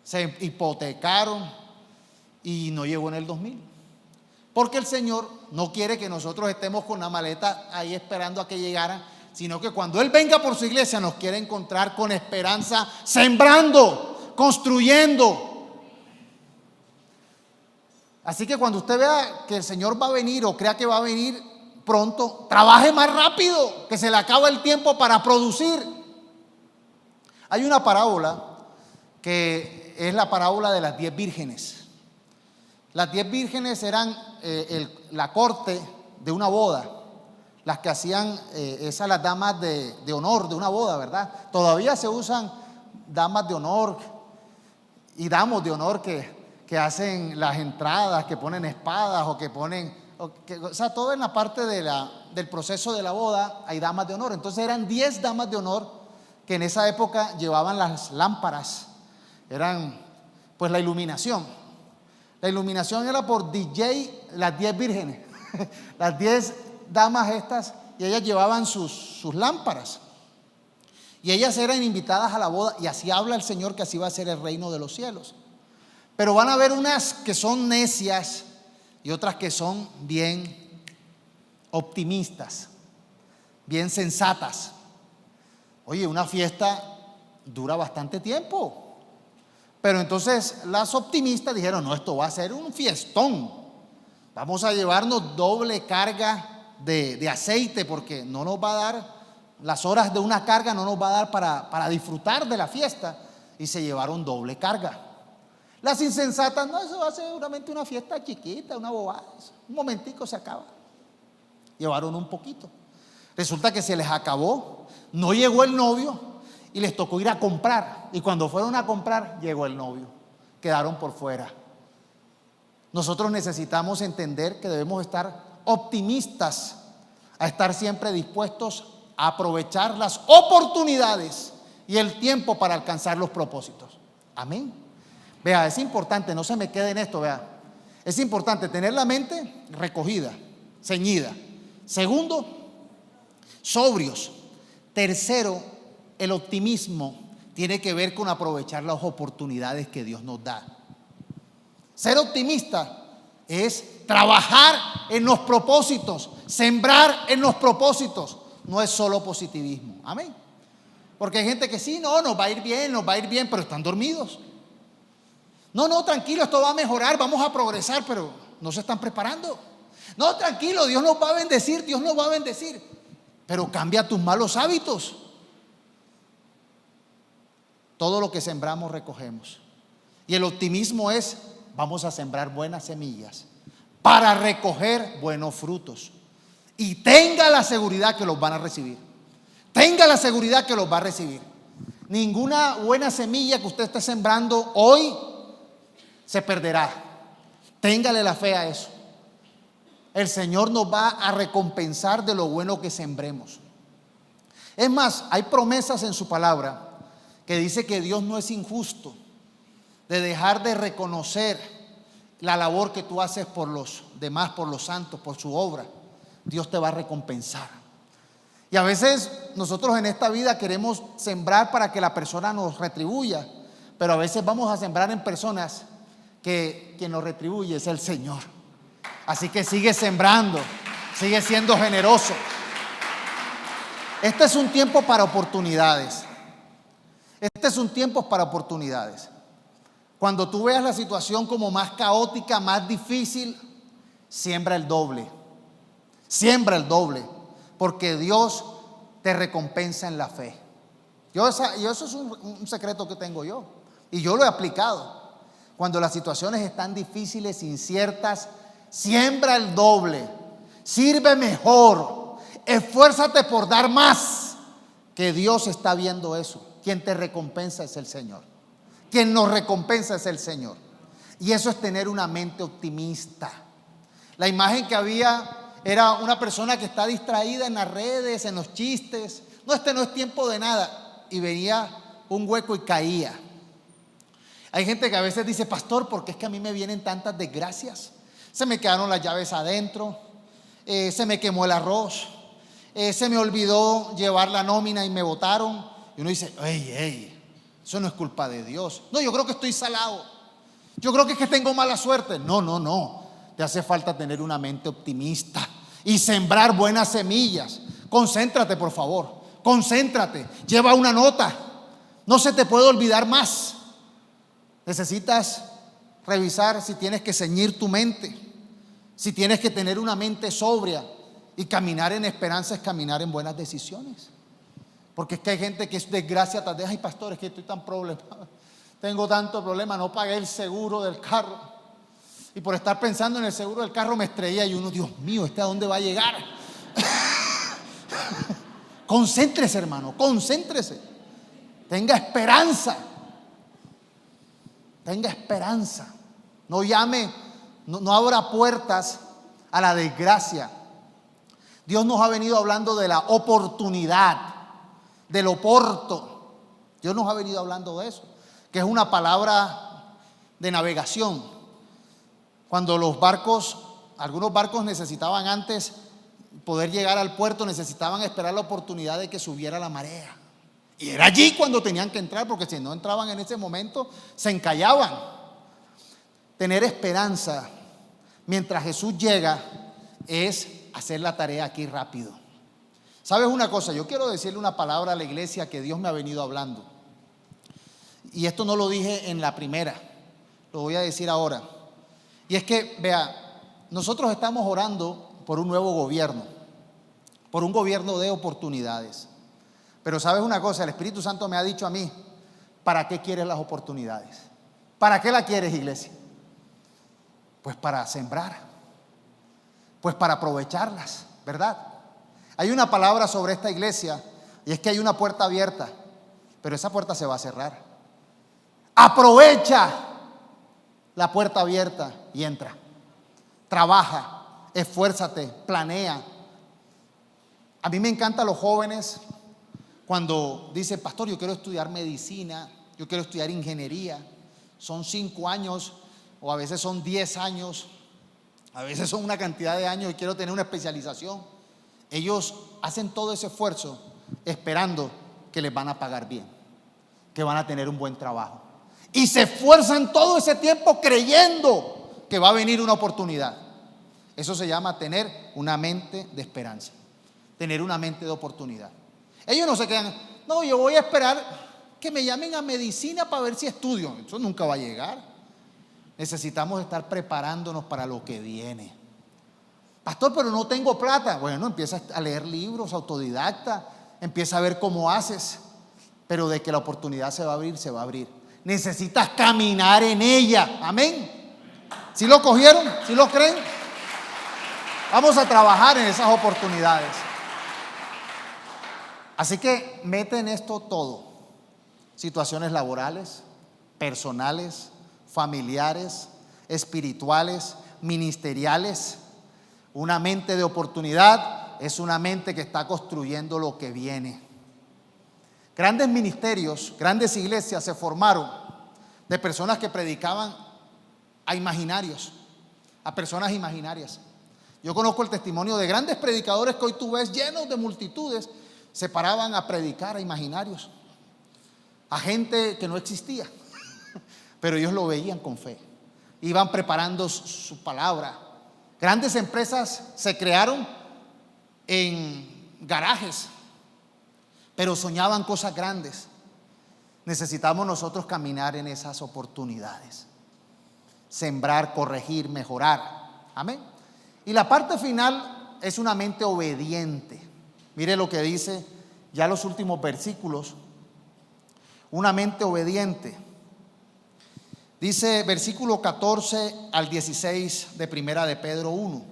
se hipotecaron y no llegó en el 2000. Porque el Señor no quiere que nosotros estemos con la maleta ahí esperando a que llegara, sino que cuando Él venga por su iglesia nos quiere encontrar con esperanza, sembrando, construyendo. Así que cuando usted vea que el Señor va a venir o crea que va a venir pronto, trabaje más rápido, que se le acaba el tiempo para producir. Hay una parábola que es la parábola de las 10 vírgenes. Las 10 vírgenes eran la corte de una boda. Las que hacían esas las damas de honor de una boda, ¿verdad? Todavía se usan damas de honor y damos de honor que hacen las entradas, que ponen espadas o que ponen, o sea, todo en la parte del proceso de la boda hay damas de honor. Entonces eran 10 damas de honor que en esa época llevaban las lámparas, eran pues la iluminación. La iluminación era por DJ, las 10 vírgenes, las 10 damas estas, y ellas llevaban sus lámparas. Y ellas eran invitadas a la boda, y así habla el Señor que así va a ser el reino de los cielos. Pero van a haber unas que son necias y otras que son bien optimistas, bien sensatas. Oye, una fiesta dura bastante tiempo. Pero entonces las optimistas dijeron: no, esto va a ser un fiestón. Vamos a llevarnos doble carga de aceite, porque no nos va a dar, las horas de una carga no nos va a dar para disfrutar de la fiesta. Y se llevaron doble carga. Las insensatas: no, eso va a ser seguramente una fiesta chiquita, una bobada, un momentico se acaba. Llevaron un poquito. Resulta que se les acabó, no llegó el novio y les tocó ir a comprar. Y cuando fueron a comprar, llegó el novio. Quedaron por fuera. Nosotros necesitamos entender que debemos estar optimistas, a estar siempre dispuestos a aprovechar las oportunidades y el tiempo para alcanzar los propósitos. Amén. Vea, es importante, no se me quede en esto, vea. Es importante tener la mente recogida, ceñida. Segundo, sobrios. Tercero, el optimismo tiene que ver con aprovechar las oportunidades que Dios nos da. Ser optimista es trabajar en los propósitos, sembrar en los propósitos. No es solo positivismo. Amén. Porque hay gente que sí, no, nos va a ir bien, pero están dormidos. No, tranquilo, esto va a mejorar, vamos a progresar, pero no se están preparando. No, tranquilo, Dios nos va a bendecir, pero cambia tus malos hábitos. Todo lo que sembramos recogemos. Y el optimismo es: vamos a sembrar buenas semillas para recoger buenos frutos. Y tenga la seguridad que los van a recibir. Tenga la seguridad que los va a recibir. Ninguna buena semilla que usted esté sembrando hoy se perderá. Téngale la fe a eso. El Señor nos va a recompensar de lo bueno que sembremos. Es más, hay promesas en su palabra que dice que Dios no es injusto de dejar de reconocer la labor que tú haces por los demás, por los santos, por su obra. Dios te va a recompensar. Y a veces nosotros en esta vida queremos sembrar para que la persona nos retribuya, pero a veces vamos a sembrar en personas que quien nos retribuye es el Señor. Así que sigue sembrando, sigue siendo generoso. Este es un tiempo para oportunidades. Este es un tiempo para oportunidades. Cuando tú veas la situación como más caótica, más difícil, siembra el doble. Siembra el doble, porque Dios te recompensa en la fe. Eso es un secreto que tengo yo, y yo lo he aplicado. Cuando las situaciones están difíciles, inciertas, siembra el doble, sirve mejor, esfuérzate por dar más, que Dios está viendo eso. Quien te recompensa es el Señor. Quien nos recompensa es el Señor. Y eso es tener una mente optimista. La imagen que había era una persona que está distraída en las redes, en los chistes. No, este no es tiempo de nada. Y venía un hueco y caía. Hay gente que a veces dice: pastor, ¿por qué es que a mí me vienen tantas desgracias? Se me quedaron las llaves adentro, se me quemó el arroz, se me olvidó llevar la nómina y me botaron. Y uno dice: ey, eso no es culpa de Dios. No, yo creo que estoy salado. Yo creo que es que tengo mala suerte. No. Te hace falta tener una mente optimista y sembrar buenas semillas. Concéntrate, por favor. Concéntrate. Lleva una nota. No se te puede olvidar más. Necesitas revisar si tienes que ceñir tu mente, si tienes que tener una mente sobria, y caminar en esperanza es caminar en buenas decisiones. Porque es que hay gente que es desgracia tras de: ay, pastor, es que estoy tan problemado, tengo tanto problema, no pagué el seguro del carro, y por estar pensando en el seguro del carro me estrellé. Y uno: Dios mío, ¿este a dónde va a llegar? Concéntrese, hermano, concéntrese. Tenga esperanza. Tenga esperanza. No llame, no abra puertas a la desgracia. Dios nos ha venido hablando de la oportunidad, del oporto. Dios nos ha venido hablando de eso, que es una palabra de navegación. Cuando los barcos, algunos barcos necesitaban antes poder llegar al puerto, necesitaban esperar la oportunidad de que subiera la marea. Y era allí cuando tenían que entrar, porque si no entraban en ese momento, se encallaban. Tener esperanza mientras Jesús llega es hacer la tarea aquí rápido. ¿Sabes una cosa? Yo quiero decirle una palabra a la iglesia que Dios me ha venido hablando. Y esto no lo dije en la primera, lo voy a decir ahora. Y es que, vea, nosotros estamos orando por un nuevo gobierno, por un gobierno de oportunidades. Pero ¿sabes una cosa? El Espíritu Santo me ha dicho a mí: ¿para qué quieres las oportunidades? ¿Para qué la quieres, iglesia? Pues para sembrar, pues para aprovecharlas, ¿verdad? Hay una palabra sobre esta iglesia, y es que hay una puerta abierta, pero esa puerta se va a cerrar. Aprovecha la puerta abierta y entra. Trabaja, esfuérzate, planea. A mí me encantan los jóvenes cuando dicen: pastor, yo quiero estudiar medicina, yo quiero estudiar ingeniería. Son 5 años, o a veces son 10 años, a veces son una cantidad de años, y quiero tener una especialización. Ellos hacen todo ese esfuerzo esperando que les van a pagar bien, que van a tener un buen trabajo, y se esfuerzan todo ese tiempo creyendo que va a venir una oportunidad. Eso se llama tener una mente de esperanza, tener una mente de oportunidad. Ellos no se quedan: no, yo voy a esperar que me llamen a medicina para ver si estudio. Eso nunca va a llegar. Necesitamos estar preparándonos para lo que viene. Pastor, pero no tengo plata. Bueno, empieza a leer libros, autodidacta, empieza a ver cómo haces. Pero de que la oportunidad se va a abrir, se va a abrir. Necesitas caminar en ella. Amén. ¿Sí lo cogieron? ¿Sí lo creen? Vamos a trabajar en esas oportunidades. Así que mete en esto todo: situaciones laborales, personales, familiares, espirituales, ministeriales. Una mente de oportunidad es una mente que está construyendo lo que viene. Grandes ministerios, grandes iglesias se formaron de personas que predicaban a imaginarios, a personas imaginarias. Yo conozco el testimonio de grandes predicadores que hoy tú ves llenos de multitudes, se paraban a predicar a imaginarios, a gente que no existía, pero ellos lo veían con fe, iban preparando su palabra. Grandes empresas se crearon en garajes, pero soñaban cosas grandes. Necesitamos nosotros caminar en esas oportunidades, sembrar, corregir, mejorar. Amén. Y la parte final es una mente obediente. Mire lo que dice ya los últimos versículos. Una mente obediente. Dice versículo 14 al 16 de primera de Pedro 1.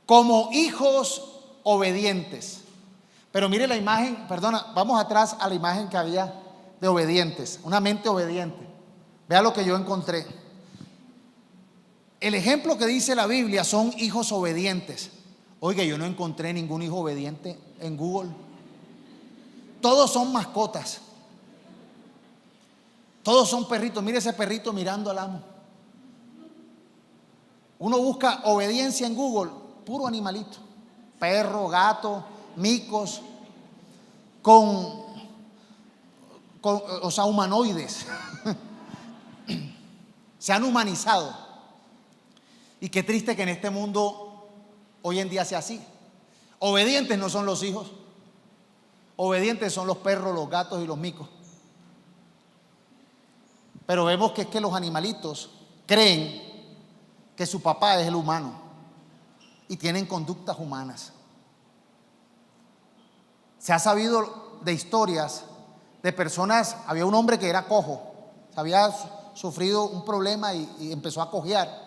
Como hijos obedientes. Pero mire la imagen, perdona, vamos atrás a la imagen que había de obedientes. Una mente obediente. Vea lo que yo encontré. El ejemplo que dice la Biblia son hijos obedientes. Oiga, yo no encontré ningún hijo obediente en Google. Todos son mascotas. Todos son perritos. Mire ese perrito mirando al amo. Uno busca obediencia en Google, puro animalito. Perro, gato, micos, o sea, humanoides. Se han humanizado. Y qué triste que en este mundo hoy en día sea así. Obedientes no son los hijos. Obedientes son los perros, los gatos y los micos. Pero vemos que es que los animalitos creen que su papá es el humano y tienen conductas humanas. Se ha sabido de historias de personas. Había un hombre que era cojo, había sufrido un problema y empezó a cojear.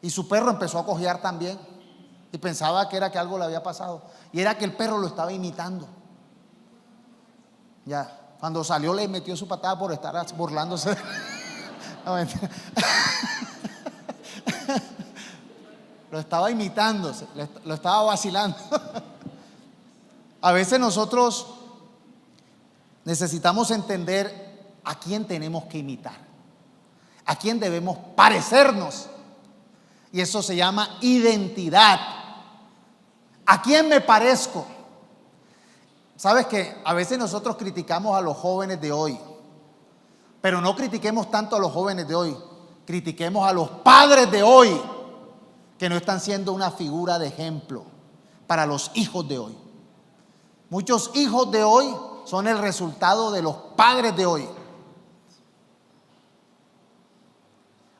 Y su perro empezó a cojear también. Y pensaba que era que algo le había pasado. Y era que el perro lo estaba imitando. Ya, cuando salió le metió su patada por estar burlándose. No, mentira. Lo estaba imitando, lo estaba vacilando. A veces nosotros necesitamos entender a quién tenemos que imitar, a quién debemos parecernos. Y eso se llama identidad. ¿A quién me parezco? Sabes que a veces nosotros criticamos a los jóvenes de hoy, pero no critiquemos tanto a los jóvenes de hoy, critiquemos a los padres de hoy que no están siendo una figura de ejemplo para los hijos de hoy. Muchos hijos de hoy son el resultado de los padres de hoy.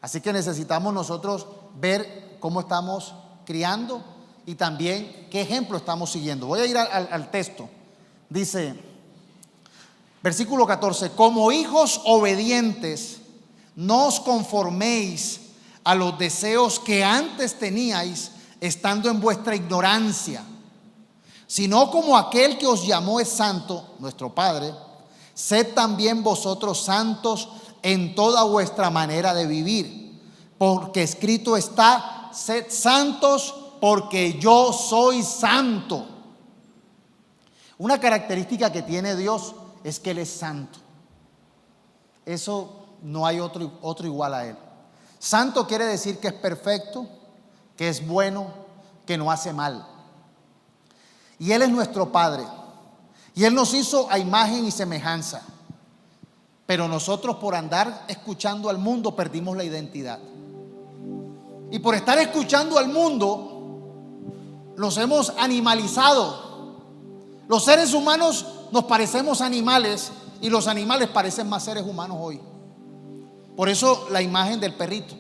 Así que necesitamos nosotros ver cómo estamos criando y también qué ejemplo estamos siguiendo. Voy a ir al texto. Dice, versículo 14, como hijos obedientes, no os conforméis a los deseos que antes teníais estando en vuestra ignorancia, sino como aquel que os llamó es santo, nuestro Padre, sed también vosotros santos en toda vuestra manera de vivir, porque escrito está, sed santos porque yo soy santo. Una característica que tiene Dios es que Él es santo. Eso no hay otro igual a Él. Santo quiere decir que es perfecto, que es bueno, que no hace mal. Y Él es nuestro Padre. Y Él nos hizo a imagen y semejanza. Pero nosotros por andar escuchando al mundo perdimos la identidad. Y por estar escuchando al mundo los hemos animalizado. Los seres humanos nos parecemos animales y los animales parecen más seres humanos hoy. Por eso la imagen del perrito.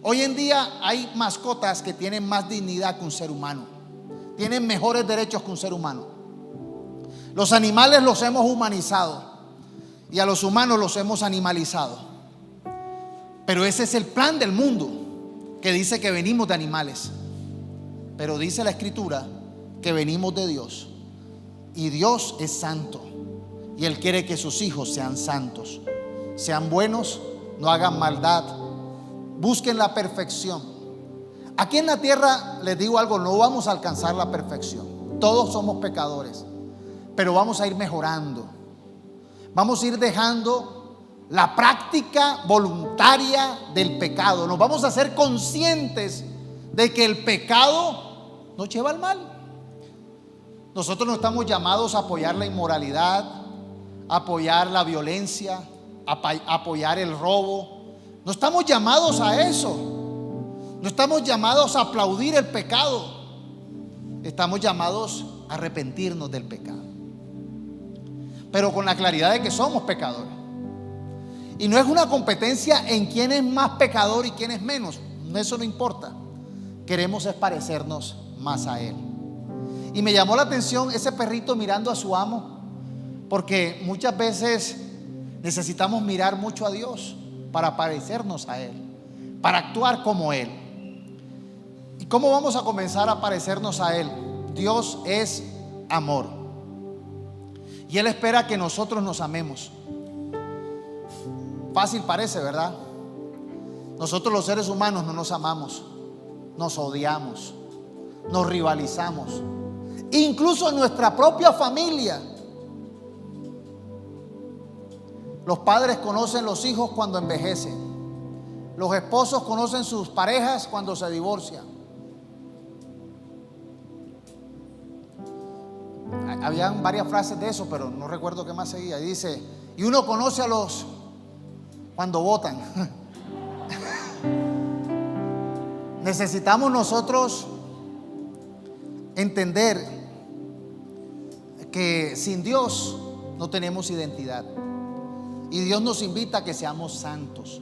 Hoy en día hay mascotas que tienen más dignidad que un ser humano. Tienen mejores derechos que un ser humano. Los animales los hemos humanizado y a los humanos los hemos animalizado. Pero ese es el plan del mundo, que dice que venimos de animales. Pero dice la Escritura que venimos de Dios. Y Dios es santo. Y Él quiere que sus hijos sean santos, sean buenos, no hagan maldad, busquen la perfección. Aquí en la tierra les digo algo, no vamos a alcanzar la perfección. Todos somos pecadores, pero vamos a ir mejorando. Vamos a ir dejando la práctica voluntaria del pecado. Nos vamos a hacer conscientes de que el pecado nos lleva al mal. Nosotros no estamos llamados a apoyar la inmoralidad, a apoyar la violencia, a apoyar el robo. No estamos llamados a eso. No estamos llamados a aplaudir el pecado. Estamos llamados a arrepentirnos del pecado, pero con la claridad de que somos pecadores. Y no es una competencia en quién es más pecador y quién es menos. Eso no importa. Queremos es parecernos más a Él. Y me llamó la atención ese perrito mirando a su amo, porque muchas veces necesitamos mirar mucho a Dios para parecernos a Él, para actuar como Él. ¿Y cómo vamos a comenzar a parecernos a Él? Dios es amor, y Él espera que nosotros nos amemos. Fácil parece, ¿verdad? Nosotros los seres humanos no nos amamos, nos odiamos, nos rivalizamos, incluso en nuestra propia familia. Los padres conocen los hijos cuando envejecen, los esposos conocen sus parejas cuando se divorcian. Habían varias frases de eso, pero no recuerdo qué más seguía. Y dice, y uno conoce a los cuando votan. Necesitamos nosotros entender que sin Dios no tenemos identidad, y Dios nos invita a que seamos santos.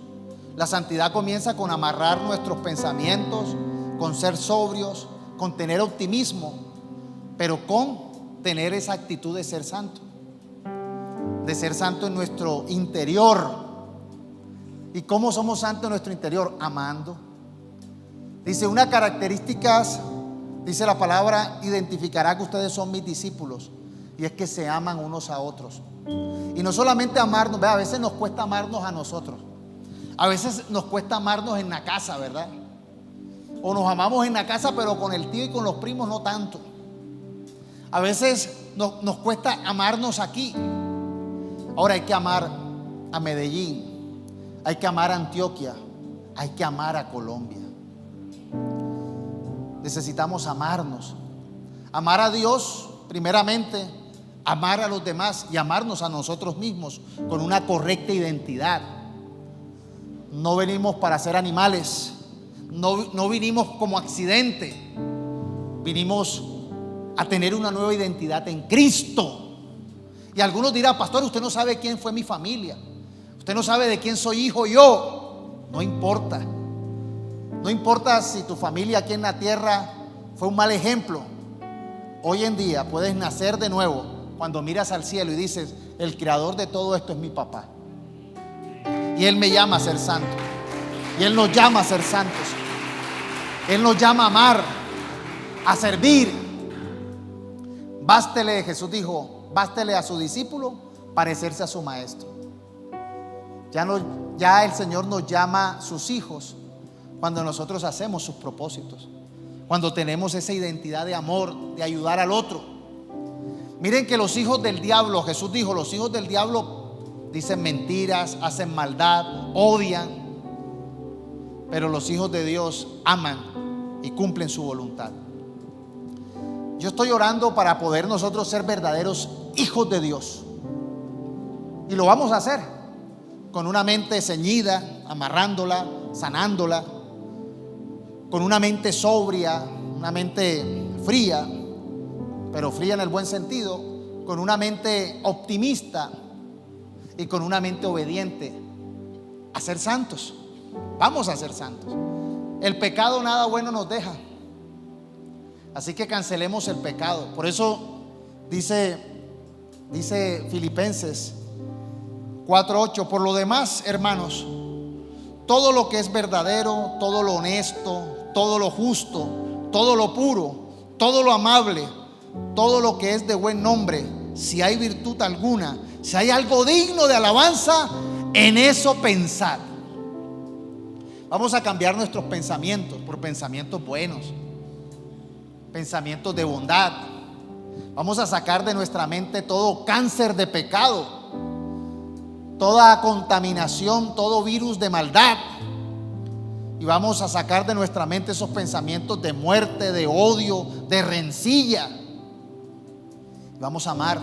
La santidad comienza con amarrar nuestros pensamientos, con ser sobrios, con tener optimismo, pero con tener esa actitud de ser santo en nuestro interior. ¿Y cómo somos santos en nuestro interior? Amando. Dice, una característica, dice la palabra, identificará que ustedes son mis discípulos, y es que se aman unos a otros. Y no solamente amarnos, a veces nos cuesta amarnos a nosotros, a veces nos cuesta amarnos en la casa, ¿verdad? O nos amamos en la casa, pero con el tío y con los primos no tanto. A veces nos cuesta amarnos aquí. Ahora hay que amar a Medellín, hay que amar a Antioquia, hay que amar a Colombia. Necesitamos amarnos, amar a Dios primeramente, amar a los demás y amarnos a nosotros mismos con una correcta identidad. No venimos para ser animales, no vinimos como accidente, vinimos a tener una nueva identidad en Cristo. Y algunos dirán, pastor, usted no sabe quién fue mi familia, usted no sabe de quién soy hijo yo. No importa. No importa si tu familia aquí en la tierra fue un mal ejemplo. Hoy en día puedes nacer de nuevo cuando miras al cielo y dices, el creador de todo esto es mi papá, y Él me llama a ser santo, y Él nos llama a ser santos. Él nos llama a amar, a servir. Bástele, Jesús dijo, bástele a su discípulo parecerse a su maestro. Ya el Señor nos llama sus hijos cuando nosotros hacemos sus propósitos, cuando tenemos esa identidad de amor, de ayudar al otro. Miren que los hijos del diablo, Jesús dijo, los hijos del diablo dicen mentiras, hacen maldad, odian, pero los hijos de Dios aman y cumplen su voluntad. Yo estoy orando para poder nosotros ser verdaderos hijos de Dios, y lo vamos a hacer con una mente ceñida, amarrándola, sanándola, con una mente sobria, una mente fría, pero fría en el buen sentido, con una mente optimista y con una mente obediente, a ser santos. Vamos a ser santos. El pecado nada bueno nos deja, así que cancelemos el pecado. Por eso dice Filipenses 4:8, por lo demás, hermanos, todo lo que es verdadero, todo lo honesto, todo lo justo, todo lo puro, todo lo amable, todo lo que es de buen nombre, si hay virtud alguna, si hay algo digno de alabanza, en eso pensad. Vamos a cambiar nuestros pensamientos por pensamientos buenos, pensamientos de bondad. Vamos a sacar de nuestra mente todo cáncer de pecado, toda contaminación, todo virus de maldad. Y vamos a sacar de nuestra mente esos pensamientos de muerte, de odio, de rencilla. Vamos a amar.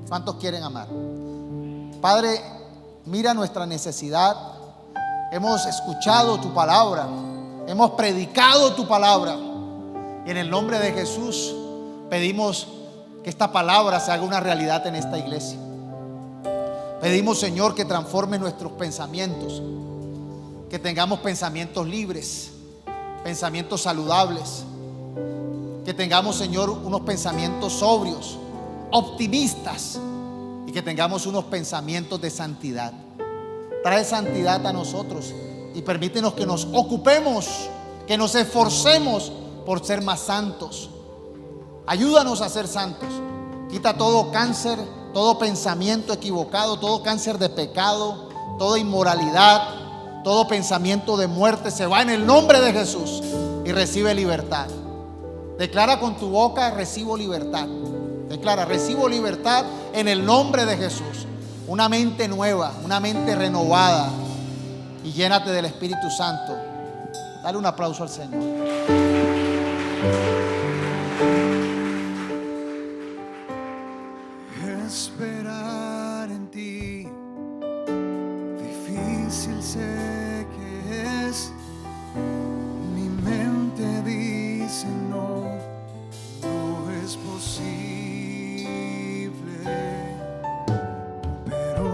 ¿Cuántos quieren amar? Padre, mira nuestra necesidad. Hemos escuchado tu palabra, hemos predicado tu palabra, y en el nombre de Jesús pedimos que esta palabra se haga una realidad en esta iglesia. Pedimos, Señor, que transforme nuestros pensamientos, que tengamos pensamientos libres, pensamientos saludables, que tengamos, Señor, unos pensamientos sobrios, optimistas, y que tengamos unos pensamientos de santidad. Trae santidad a nosotros y permítenos que nos ocupemos, que nos esforcemos por ser más santos. Ayúdanos a ser santos. Quita todo cáncer, todo pensamiento equivocado, todo cáncer de pecado, toda inmoralidad, todo pensamiento de muerte. Se va en el nombre de Jesús y recibe libertad. Declara con tu boca: recibo libertad. Declara: recibo libertad en el nombre de Jesús. Una mente nueva, una mente renovada, y llénate del Espíritu Santo. Dale un aplauso al Señor. Esperar en ti, difícil ser.